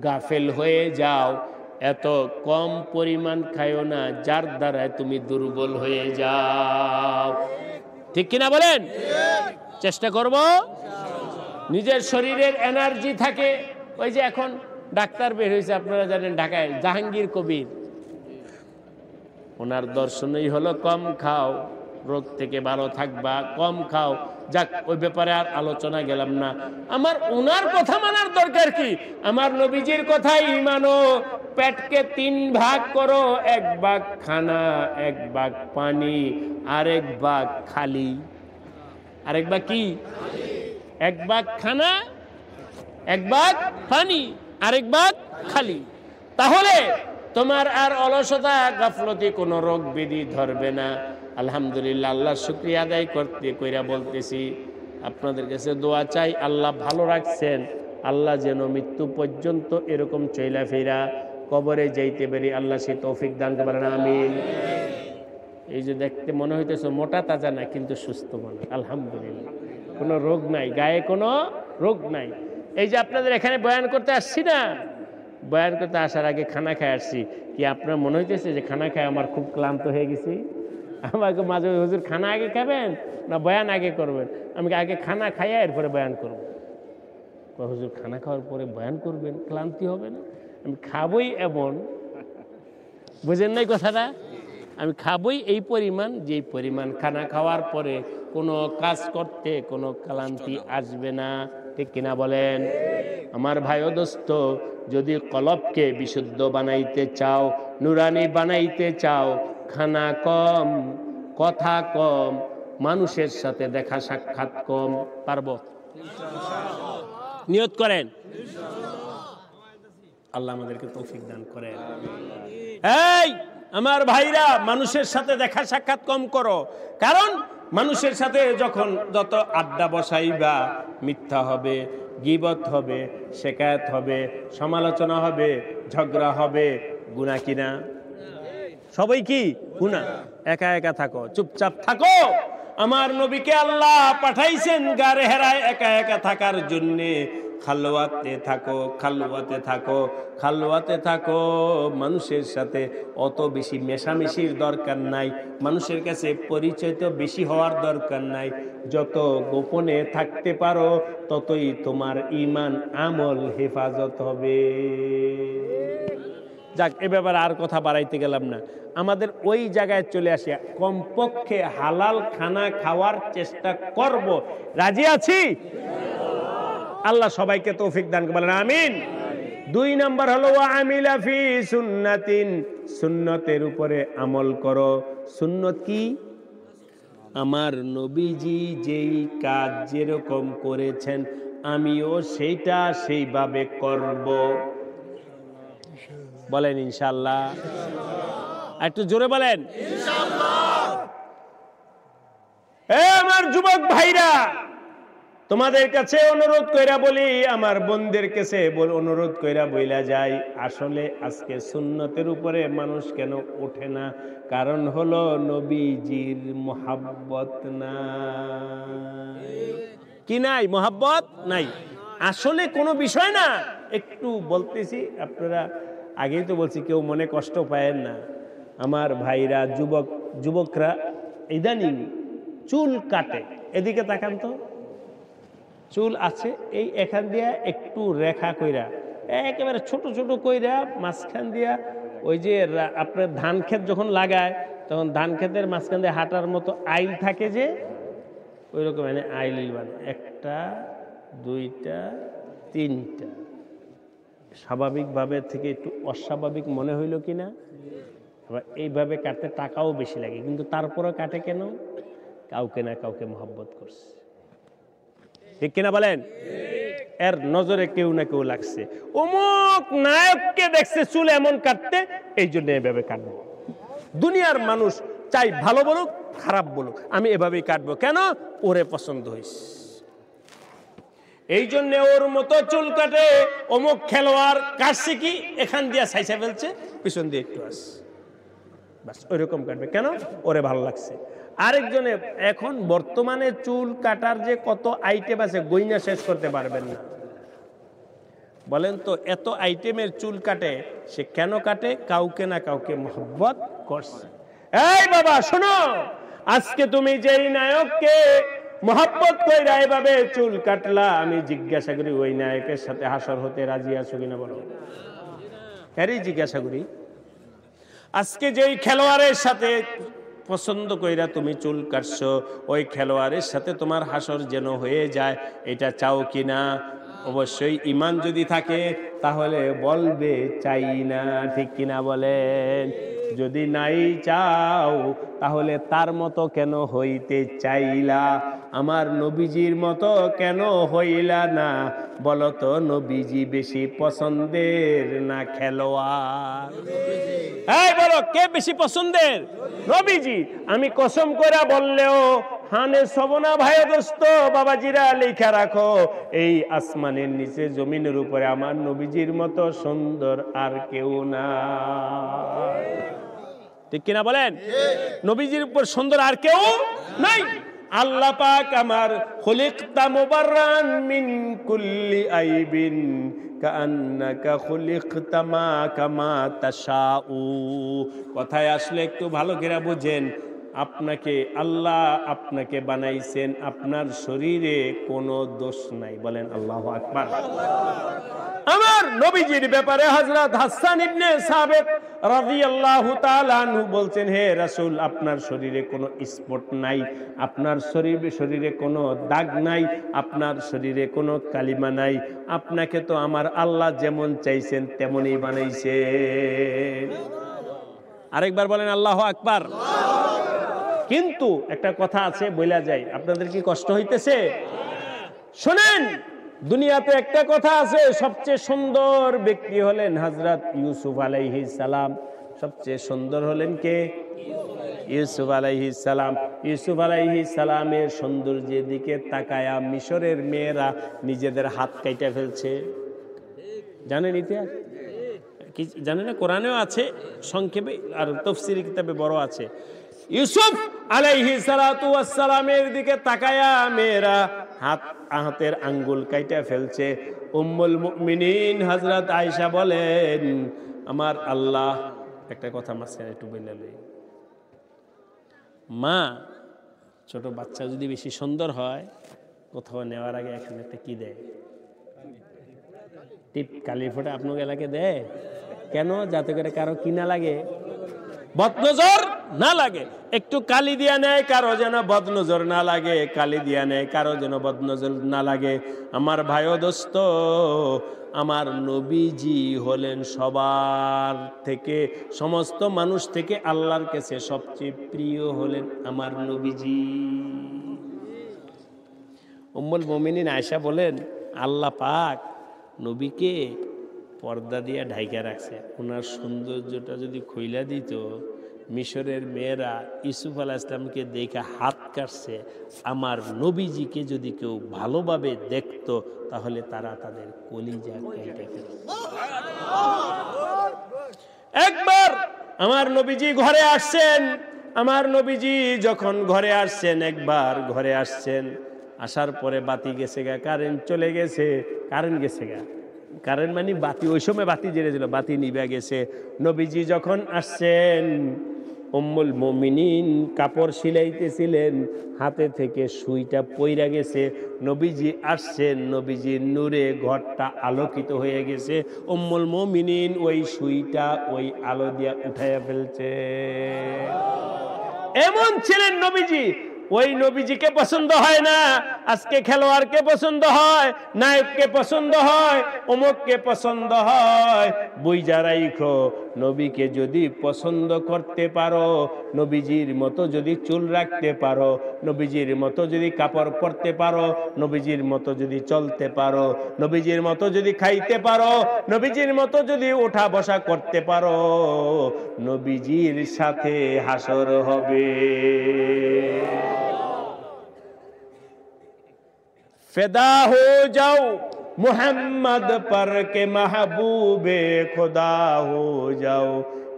গাফেল হয়ে যাও। এত কম পরিমাণ খাইও না যার দ্বারায় তুমি দুর্বল হয়ে যাও। ঠিক কিনা বলেন? চেষ্টা করব নিজের শরীরের এনার্জি থাকে। ওই যে এখন ডাক্তার বের হয়েছে, আপনারা জানেন, ঢাকায় জাহাঙ্গীর কবির, ওনার দর্শনই হলো কম খাও, রোগ থেকে ভালো থাকবা, কম খাও। যাক, ওই ব্যাপারে আর আলোচনা গেলাম না। আমার ওনার কথা মানার দরকার কি? আমার নবীজির কথাই মানো। পেটকে 3 ভাগ করো, 1 ভাগ খানা, 1 ভাগ পানি, আরেক ভাগ খালি। আরেক ভাগ কি? 1 ভাগ খানা, 1 ভাগ পানি, আরেক ভাগ খালি। তাহলে তোমার আর অলসতা, গাফলতি, কোনো রোগ ব্যাধি ধরবে না। আলহামদুলিল্লাহ, আল্লাহর শুকরিয়া আদায় করতে কইরা বলতেছি, আপনাদের কাছে দোয়া চাই, আল্লাহ ভালো রাখছেন। আল্লাহ যেন মৃত্যু পর্যন্ত এরকম চইলা ফেরা কবরে যাইতে পারি, আল্লাহ সে তৌফিক দান করেন, আমিন। এই যে দেখতে মনে হইতেছে মোটা তাজা না, কিন্তু সুস্থ মনে, আলহামদুলিল্লাহ, কোনো রোগ নাই, গায়ে কোনো রোগ নাই। এই যে আপনাদের এখানে বয়ান করতে আসছি না, বয়ান করতে আসার আগে খানা খাই আসছি, কি আপনার মনে হইতেছে যে খানা খায় আমার খুব ক্লান্ত হয়ে গেছি? আমাকে মাঝে হুজুর খানা আগে খাবেন না বয়ান আগে করবেন? আমি আগে খানা খাইয়া এরপরে বয়ান করব। হুজুর খানা খাওয়ার পরে বয়ান করবেন, ক্লান্তি হবে না? আমি খাবই এমন, বুঝেন নাই কথাটা? আমি খাবই এই পরিমাণ, যে পরিমাণ খানা খাওয়ার পরে কোনো কাজ করতে কোনো ক্লান্তি আসবে না। ঠিক কিনা বলেন? আমার ভাই ও দোস্ত, যদি কলবকে বিশুদ্ধ বানাইতে চাও, নুরানি বানাইতে চাও, খানা কম, কথা কম, মানুষের সাথে দেখা সাক্ষাৎ কম, পারবো? নিয়ত করেন। আল্লাহ আমাদেরকে তৌফিক দান করেন। এই আমার ভাইরা, মানুষের সাথে দেখা সাক্ষাৎ কম করো, কারণ মানুষের সাথে যখন যত আড্ডা বসাইবা, মিথ্যা হবে, গীবত হবে, শিকায়ত হবে, সমালোচনা হবে, ঝগড়া হবে, গুনাহ কিনা? সবাই কি গুনাহ? একা একা থাকো, চুপচাপ থাকো। আমার নবীকে আল্লাহ পাঠাইছেন গারে হেরায় একা একা থাকার জন্যে। খালওয়াতে থাকো, খালওয়াতে থাকো, খালওয়াতে থাকো। মানুষের সাথে অত বেশি মেশামেশির দরকার নাই, মানুষের কাছে পরিচয় তো বেশি হওয়ার দরকার নাই। যত গোপনে থাকতে পারো ততই তোমার ঈমান আমল হেফাজত হবে। যাক, এ ব্যাপারে আর কথা বাড়াইতে গেলাম না। আমাদের ওই জায়গায় চলে আসি, কমপক্ষে হালাল খানা খাওয়ার চেষ্টা করব। রাজি আছি? আল্লাহ সবাইকে তৌফিক দান করেন, আমিন। 2 নাম্বার হলো ওয়া আমিলা ফি সুন্নাতিন, সুন্নতের উপরে আমল করো। সুন্নত কি? আমার নবীজি যেই কাজ যেরকম করেছেন আমিও সেইটা সেইভাবে করব। বলেন ইনশাআল্লাহ। একটু জোরে বলেন ইনশাআল্লাহ। আমার যুবক ভাইরা, তোমাদের কাছে অনুরোধ কইরা বলি, আমার বোনদের কাছে অনুরোধ কইরা বইলা যাই, আসলে আজকে সুন্নতের উপরে মানুষ কেন ওঠে না? কারণ হলো নবীজির মোহাব্বত নাই। কি নাই? মোহাব্বত নাই। আসলে কোনো বিষয় না, একটু বলতেছি, আপনারা আগেই তো বলছি, কেউ মনে কষ্ট পায়েন না। আমার ভাইরা, যুবকরা ইদানিং চুল কাটে। এদিকে তাকান তো, চুল আছে এই এখান দিয়া একটু রেখা কইরা, একেবারে ছোট ছোট কইরা মাঝখান দিয়া, ওই যে আপনার ধান ক্ষেত যখন লাগায় তখন ধান ক্ষেতের মাঝখান দিয়ে হাঁটার মতো আইল থাকে যে, ওই রকম আইল বান, 1টা 2টা 3টা। স্বাভাবিকভাবে থেকে একটু অস্বাভাবিক মনে হইল কিনা? আবার এইভাবে কাটতে টাকাও বেশি লাগে, কিন্তু তারপরে কাটে কেন? কাউকে না কাউকে মহব্বত করছে। ঠিক কিনা বলেন? এর নজরে কেউ না কেউ লাগছে, অমুক নায়ককে দেখছে চুল এমন কাটতে, এই জন্য এভাবে কাটবো। দুনিয়ার মানুষ চাই ভালো বলুক খারাপ বলুক, আমি এভাবেই কাটবো। কেন? ওরে পছন্দ হয়েছে, এই জন্য ওর মতো চুল কাটে। অমুক খেলোয়াড় কাটছে কি, এখান দিয়ে সাইসা ফেলছে, পিছন দিয়ে একটু আসে, বাস ওই রকম কাটবে। কেন? ওরে ভালো লাগছে। আরেকজনে, এখন বর্তমানে চুল কাটার যে কত আইটেম আছে, গইনা শেষ করতে পারবেন না। বলেন তো, এত আইটেমের চুল কাটে, সে কেন কাটে? কাউকে না কাউকে মহব্বত করছে। এই বাবা শোনো, আজকে তুমি যেই নায়ককে মহব্বত কইরা এভাবে চুল কাটলা, আমি জিজ্ঞাসা করি ওই নায়কের সাথে হাসর হতে রাজি আছো কিনা? বলো। এরই জিজ্ঞাসা করি, আজকে যেই খেলোয়াড়ের সাথে পছন্দ কইরা তুমি চুল কাটছো, ওই খেলোয়াড়ের সাথে তোমার হাসর যেন হয়ে যায়, এটা চাও কিনা? অবশ্যই ঈমান যদি থাকে তাহলে বলবে চাই না। ঠিক কিনা বলেন? যদি নাই চাও তাহলে তার মতো কেন হইতে চাইলা? আমার নবীজির মতো কেন হইলা না? বলো তো, নবীজি বেশি পছন্দের না খেলোয়াড়? এই বলো, কে বেশি পছন্দের? নবীজি। আমি কসম করে বললেও হানে সবনা ভাই দোস্ত বাবাজিরা লেখা রাখো, এই আসমানের নিচে জমিনের উপরে আমার নবীজির মতো সুন্দর আর কেউ না। ঠিক কিনা বলেন? নবীজির উপর সুন্দর আর কেউ নাই। আল্লাহ পাক আমার খুলিকতা মুবাররান মিন কুল্লি আইবিন কাআন্নাকা খুলিকতা মা কামা তাশাউ। কথায় আসলে একটু ভালো করে বুঝেন, আপনাকে আল্লাহ আপনাকে বানাইছেন, আপনার শরীরে কোনো দোষ নাই। বলেন আল্লাহু আকবার। আমার নবীজির ব্যাপারে হযরত হাসান ইবনে সাবিত রাদিয়াল্লাহু তাআলা আনহু বলছেন, হে রাসূল, আপনার শরীরে কোনো স্পট নাই, আপনার শরীরে কোনো দাগ নাই, আপনার শরীরে কোনো কালিমা নাই, আপনাকে তো আমার আল্লাহ যেমন চাইছেন তেমনই বানাইছেন। আরেকবার বলেন আল্লাহু আকবার। কিন্তু একটা কথা আছে, বইলা যায়, আপনাদের কি কষ্ট হইতেছে? শুনেন, দুনিয়াতে একটা কথা আছে, সবচেয়ে সুন্দর ব্যক্তি হলেন হযরত ইউসুফ আলাইহিস সালাম। সবচেয়ে সুন্দর হলেন কে? ইউসুফ আলাইহিস সালাম। ইউসুফ আলাইহিস সালামের সৌন্দর্যের দিকে তাকায়া মিশরের মেয়েরা নিজেদের হাত কাইটা ফেলছে। জানেন ইতিহাস কি? জানেন না? কোরআনেও আছে সংক্ষেপে, আর তাফসীর কিতাবে বড় আছে। ইউসুফ আলাইহিস সালাতু ওয়াস সালামের দিকে তাকায়া মেয়েরা হাতের আঙ্গুল কাইটা ফেলছে। উম্মুল মুমিনিন হযরত আয়েশা বলেন, আমার আল্লাহ, একটা কথা মাঝখানে একটু বলে লই, মা ছোট বাচ্চা যদি বেশি সুন্দর হয়, কোথাও নেওয়ার আগে এখানে একটা কি দেয়? টিপ, কালি ফোঁটা আপনার এলাকায় দেয় কেন? যাতে করে কারো কি না লাগে, বদনজর না লাগে। একটু কালি দিয়া নেয়, কারো যেন বদনজর না লাগে। কালি দিয়া নেয়, কারো যেন বদনজর না লাগে। আমার ভাই ও দোস্ত, আমার নবীজি হলেন সবার থেকে, সমস্ত মানুষ থেকে আল্লাহর কাছে সবচেয়ে প্রিয় হলেন আমার নবীজি। উম্মুল মুমিনিন আয়েশা বলেন, আল্লাহ পাক নবীকে পর্দা দিয়ে ঢাইকা রাখছে। ওনার সৌন্দর্যটা যদি খুইলা দিত, মিশরের মেয়েরা ইউসুফ আলাইহিস সালামকে দেখে হাত কাটছে, আমার নবীজিকে যদি কেউ ভালোভাবে দেখতো তাহলে তারা তাদের কলিজা কেটে ফেলত। একবার আমার নবীজি ঘরে আসছেন। আমার নবীজি যখন ঘরে আসছেন, একবার ঘরে আসছেন, আসার পরে বাতি গেছে গা, কারেন্ট চলে গেছে। কারেন্ট গেছে গা, কারেন্ট মানে বাতি, ওই সময় বাতি জ্বেলেছিল, বাতি নিভে গেছে। নবীজি যখন আসছেন, উম্মুল মুমিনিন কাপড় সিলাইতেছিলেন, হাতে থেকে সুইটা পইরা গেছে। নবীজি আসছেন, নবীজির নূরে ঘরটা আলোকিত হয়ে গেছে। উম্মুল মুমিনিন ওই সুইটা ওই আলো দিয়া উঠাইয়া ফেলছে। এমন ছিলেন নবীজি। ওই নবীজিকে পছন্দ হয় না, আজকে খেলোয়াড়কে পছন্দ হয়, নায়ককে পছন্দ হয়, অমুককে পছন্দ হয়। বুইজা রাইখো, নবীকে যদি পছন্দ করতে পারো, নবীজির মতো যদি চুল রাখতে পারো, নবীজির মতো যদি কাপড় পরতে পারো, নবীজির মতো যদি চলতে পারো, নবীজির মতো যদি খাইতে পারো, নবীজির মতো যদি ওঠা বসা করতে পারো, নবীজির সাথে হাসর হবে। ফেদা হো যাও মোহাম্মদ पर के महबूबे खुदा हो जाओ,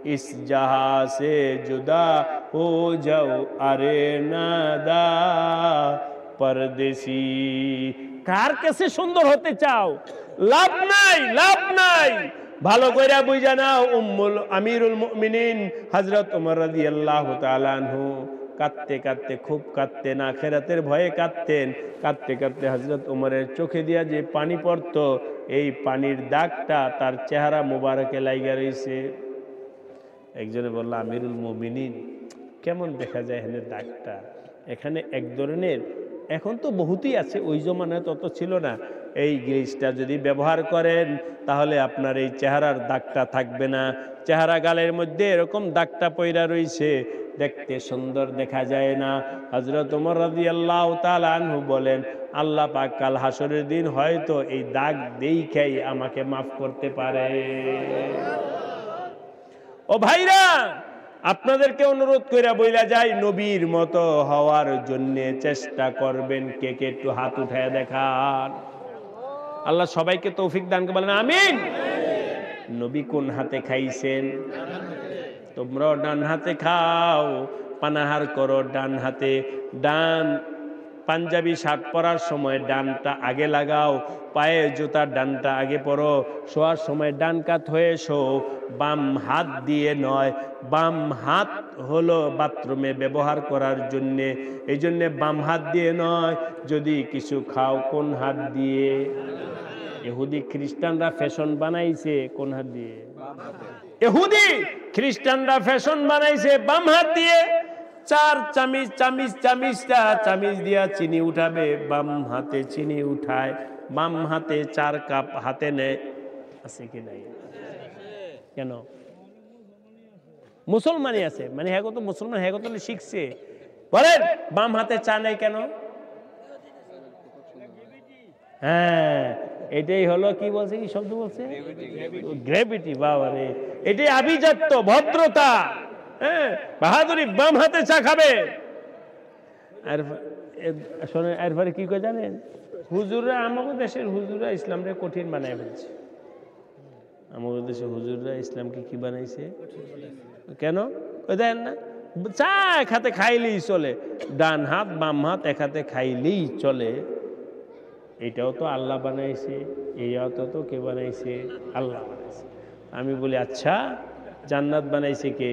इस जहां से जुदा हो जाओ, अरे नादा परदेसी। কার কাছে সুন্দর হতে চাও? লাভ নাই, লাভ নাই। ভালো কইরা বুঝা নাও, আমিরুল মুমিনিন হযরত ওমর রাদিয়াল্লাহু তাআলা আনহু কাঁদতে কাঁদতে, খুব কাঁদতেন, আখিরাতের ভয়ে কাঁদতেন। কাঁদতে কাঁদতে হযরত ওমরের চোখে দিয়া যে পানি পড়তো, এই পানির দাগটা তার চেহারা মোবারকে লাইগা রইছে। একজনে বলল, আমিরুল মুমিনিন, কেমন দেখা যায় এখানে দাগটা? এখানে এক ধরনের, এখন তো বহুতই আছে, ওই জমানায় তত ছিল না। এই গ্রিসটা যদি ব্যবহার করেন তাহলে আপনার এই চেহারার দাগটা থাকবে না। চেহারা গালের মধ্যে এরকম দাগটা পইরা রইছে, দেখতে সুন্দর দেখা যায় না। হযরত ওমর রাদিয়াল্লাহু তাআলা আনহু বলেন, আল্লাহ পাক কাল হাসরের দিন হয়তো এই দাগ দেখাই আমাকে মাফ করতে পারে। ও ভাইরা, আপনাদেরকে অনুরোধ কইরা বইলা যায়, নবীর মতো হওয়ার জন্য চেষ্টা করবেন। কে কে একটু হাত উঠায় দেখান। আল্লাহ সবাইকে তৌফিক দান করে, বলেন আমিন। নবী কোন হাতে খাইছেন? তোমরাও ডান হাতে খাও, পানাহার করো ডান হাতে। ডান পাঞ্জাবি শার্ট পরার সময় ডানটা আগে লাগাও, পায়ে জুতার ডানটা আগে পরো, শোয়ার সময় ডান কাত হয়ে শো, বাম হাত দিয়ে নয়। বাম হাত হলো বাথরুমে ব্যবহার করার জন্যে, এই জন্যে বাম হাত দিয়ে নয়। যদি কিছু খাও কোন হাত দিয়ে? ইহুদি খ্রিস্টানরা ফ্যাশন বানাইছে কোন হাত দিয়ে? ইহুদি খ্রিস্টানরা ফ্যাশন বানাইছে বাম হাত দিয়ে। 4 চামিচ দিয়া চিনি উঠাবে, বাম হাতে চিনি উঠায়, বাম হাতে 4 কাপ হাতে নেয়। আছে কি নাই? কেন মুসলমানই আছে, মানে হ্যাঁ তো মুসলমান, হ্যাঁ তো শিখছে। বলেন বাম হাতে চা নেই কেন? হ্যাঁ, এটাই হলো কি বলছে, কি শব্দ বলছে? গ্র্যাভিটি। বাবা রে, এটাই আভিজাত্য, ভদ্রতা, হ্যাঁ, বাহাদুরি। বাম হাতে চা খাবে। আর শোনেন, এরপরে কি করে জানেন? হুজুররা, আমাদের দেশের হুজুররা ইসলামকে কঠিন বানায় ফেলছে। আমাদের দেশের হুজুররা ইসলামকে কি বানাইছে? কেন দেন না? চা এক হাতে খাইলেই চলে, ডান হাত বাম হাত এক হাতে খাইলেই চলে। এটাও তো আল্লাহ বানাইছে, এইটাও তো কে বানাইছে? আল্লাহ বানাইছে। আমি বলি আচ্ছা, জান্নাত বানাইছে কে?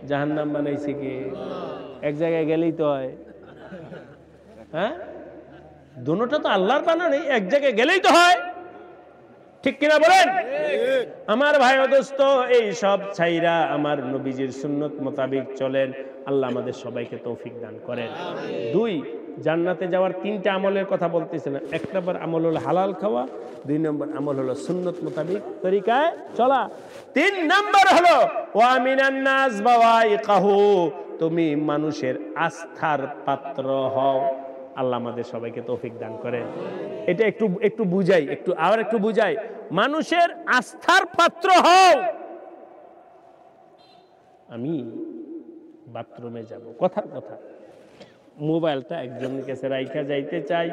জাহান্নাম বানাইছে কে? এক জায়গায় গেলেই তো হয়। হ্যাঁ, দুটোটা তো আল্লাহর বানানো, এক জায়গায় গেলেই তো হয়, ঠিক কিনা বলেন? আমার ভাই ও দোস্ত, এই সব ছাইরা আমার নবীজির সুন্নত মোতাবেক চলেন। আল্লাহ আমাদের সবাইকে তৌফিক দান করেন। 2, জান্নাতে যাওয়ার 3টা আমলের কথা বলতেছিলেন। 1 নম্বর আমল হলো হালাল খাওয়া, 2 নম্বর আমল হলো সুন্নত মোতাবেক তরিকায় চলা, 3 নম্বর হলো ওয়া মিনান নাস বাওয়াইকাহু, তুমি মানুষের আস্থার পাত্র হও। আল্লাহ আমাদের সবাইকে তৌফিক দান করেন। এটা একটু বুঝাই, একটু বুঝাই। মানুষের আস্থার পাত্র হও। আমি বাথরুমে যাব, কথার কথা, মোবাইলটা একজনের কাছে রাইখা যাইতে চাই।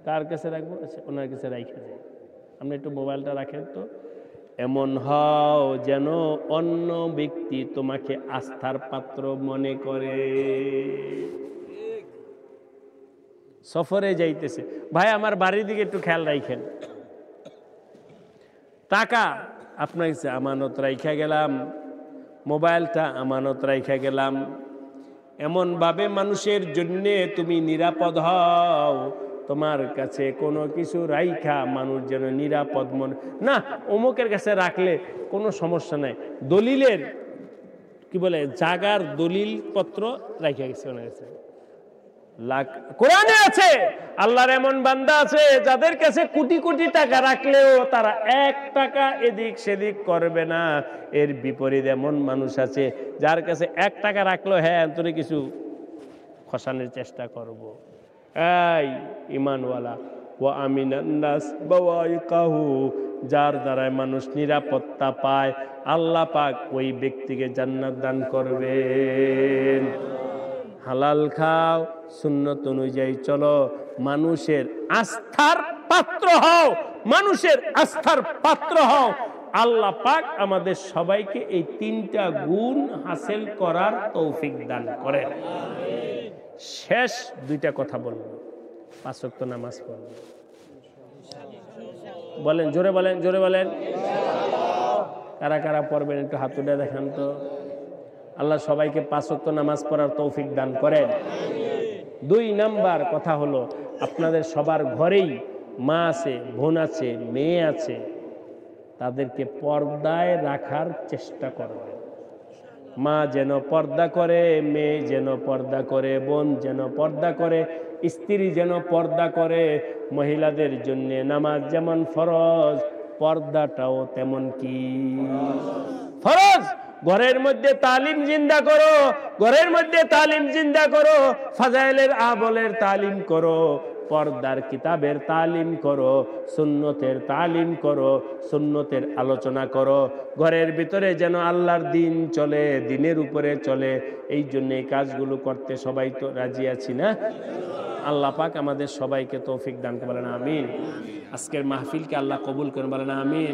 কার কাছে রাখবো? আচ্ছা, ওনার কাছে রাইখা যাই। আপনি একটু মোবাইলটা রাখেন তো। এমন হও যেন অন্য ব্যক্তি তোমাকে আস্থার পাত্র মনে করে। সফরে যাইতেছে, ভাই আমার বাড়ির দিকে একটু খেয়াল রাখেন। টাকা আপনার কাছে আমানত রাইখা গেলাম, মোবাইলটা আমানত রাইখা গেলাম। এমনভাবে মানুষের জন্যে তুমি নিরাপদ হও, তোমার কাছে কোনো কিছু রাইখা মানুষ যেন নিরাপদ মনে না। অমুকের কাছে রাখলে কোনো সমস্যা নাই, দলিলের কি বলে জাগার দলিল পত্র রাইখা গেছে ওনার কাছে। কোরআনে আছে, আল্লাহর এমন বান্দা আছে যাদের কাছে কোটি কোটি টাকা রাখলেও তারা 1 টাকা এদিক সেদিক করবে না। এর বিপরীত এমন মানুষ আছে যার কাছে 1 টাকা রাখলো, হ্যাঁ তোরে কিছু খসানের চেষ্টা করব। এই ঈমানওয়ালা, ওয়া আমিনান নাস বাওয়াইকাহু, যার দ্বারায় মানুষ নিরাপত্তা পায়, আল্লাহ পাক ওই ব্যক্তিকে জান্নাত দান করবেন। হালাল খাও, সুন্নত অনুযায়ী চলো, মানুষের আস্থার পাত্র হও, মানুষের আস্থার পাত্র হও। আল্লাহ পাক আমাদের সবাইকে এই 3টা গুণ হাসিল করার তৌফিক দান করেন। শেষ 2টা কথা বলবো। 5 ওয়াক্ত নামাজ পড়বো, বলেন জোরে, বলেন জোরে, বলেন কারা কারা পড়বেন একটু হাত উঠে দেখান তো। আল্লাহ সবাইকে 5 ওয়াক্ত নামাজ পড়ার তৌফিক দান করেন। 2 নাম্বার কথা হলো, আপনাদের সবার ঘরেই মা আছে, বোন আছে, মেয়ে আছে, তাদেরকে পর্দায় রাখার চেষ্টা করবেন। মা যেন পর্দা করে, মেয়ে যেন পর্দা করে, বোন যেন পর্দা করে, স্ত্রী যেন পর্দা করে। মহিলাদের জন্য নামাজ যেমন ফরজ, পর্দাটাও তেমন কি ফরজ। ঘরের মধ্যে তালিম জিন্দা করো, ঘরের মধ্যে তালিম জিন্দা করো, ফাজাইলের আমলের তালিম করো, পর্দার কিতাবের তালিম করো, সুন্নতের তালিম করো, সুন্নতের আলোচনা করো। ঘরের ভিতরে যেন আল্লাহর দিন চলে, দিনের উপরে চলে। এই জন্য এই কাজগুলো করতে সবাই তো রাজি আছি না? আল্লাহ পাক আমাদের সবাইকে তৌফিক দান করেন, আমিন। আজকের মাহফিলকে আল্লাহ কবুল করেন, বলেন আমিন।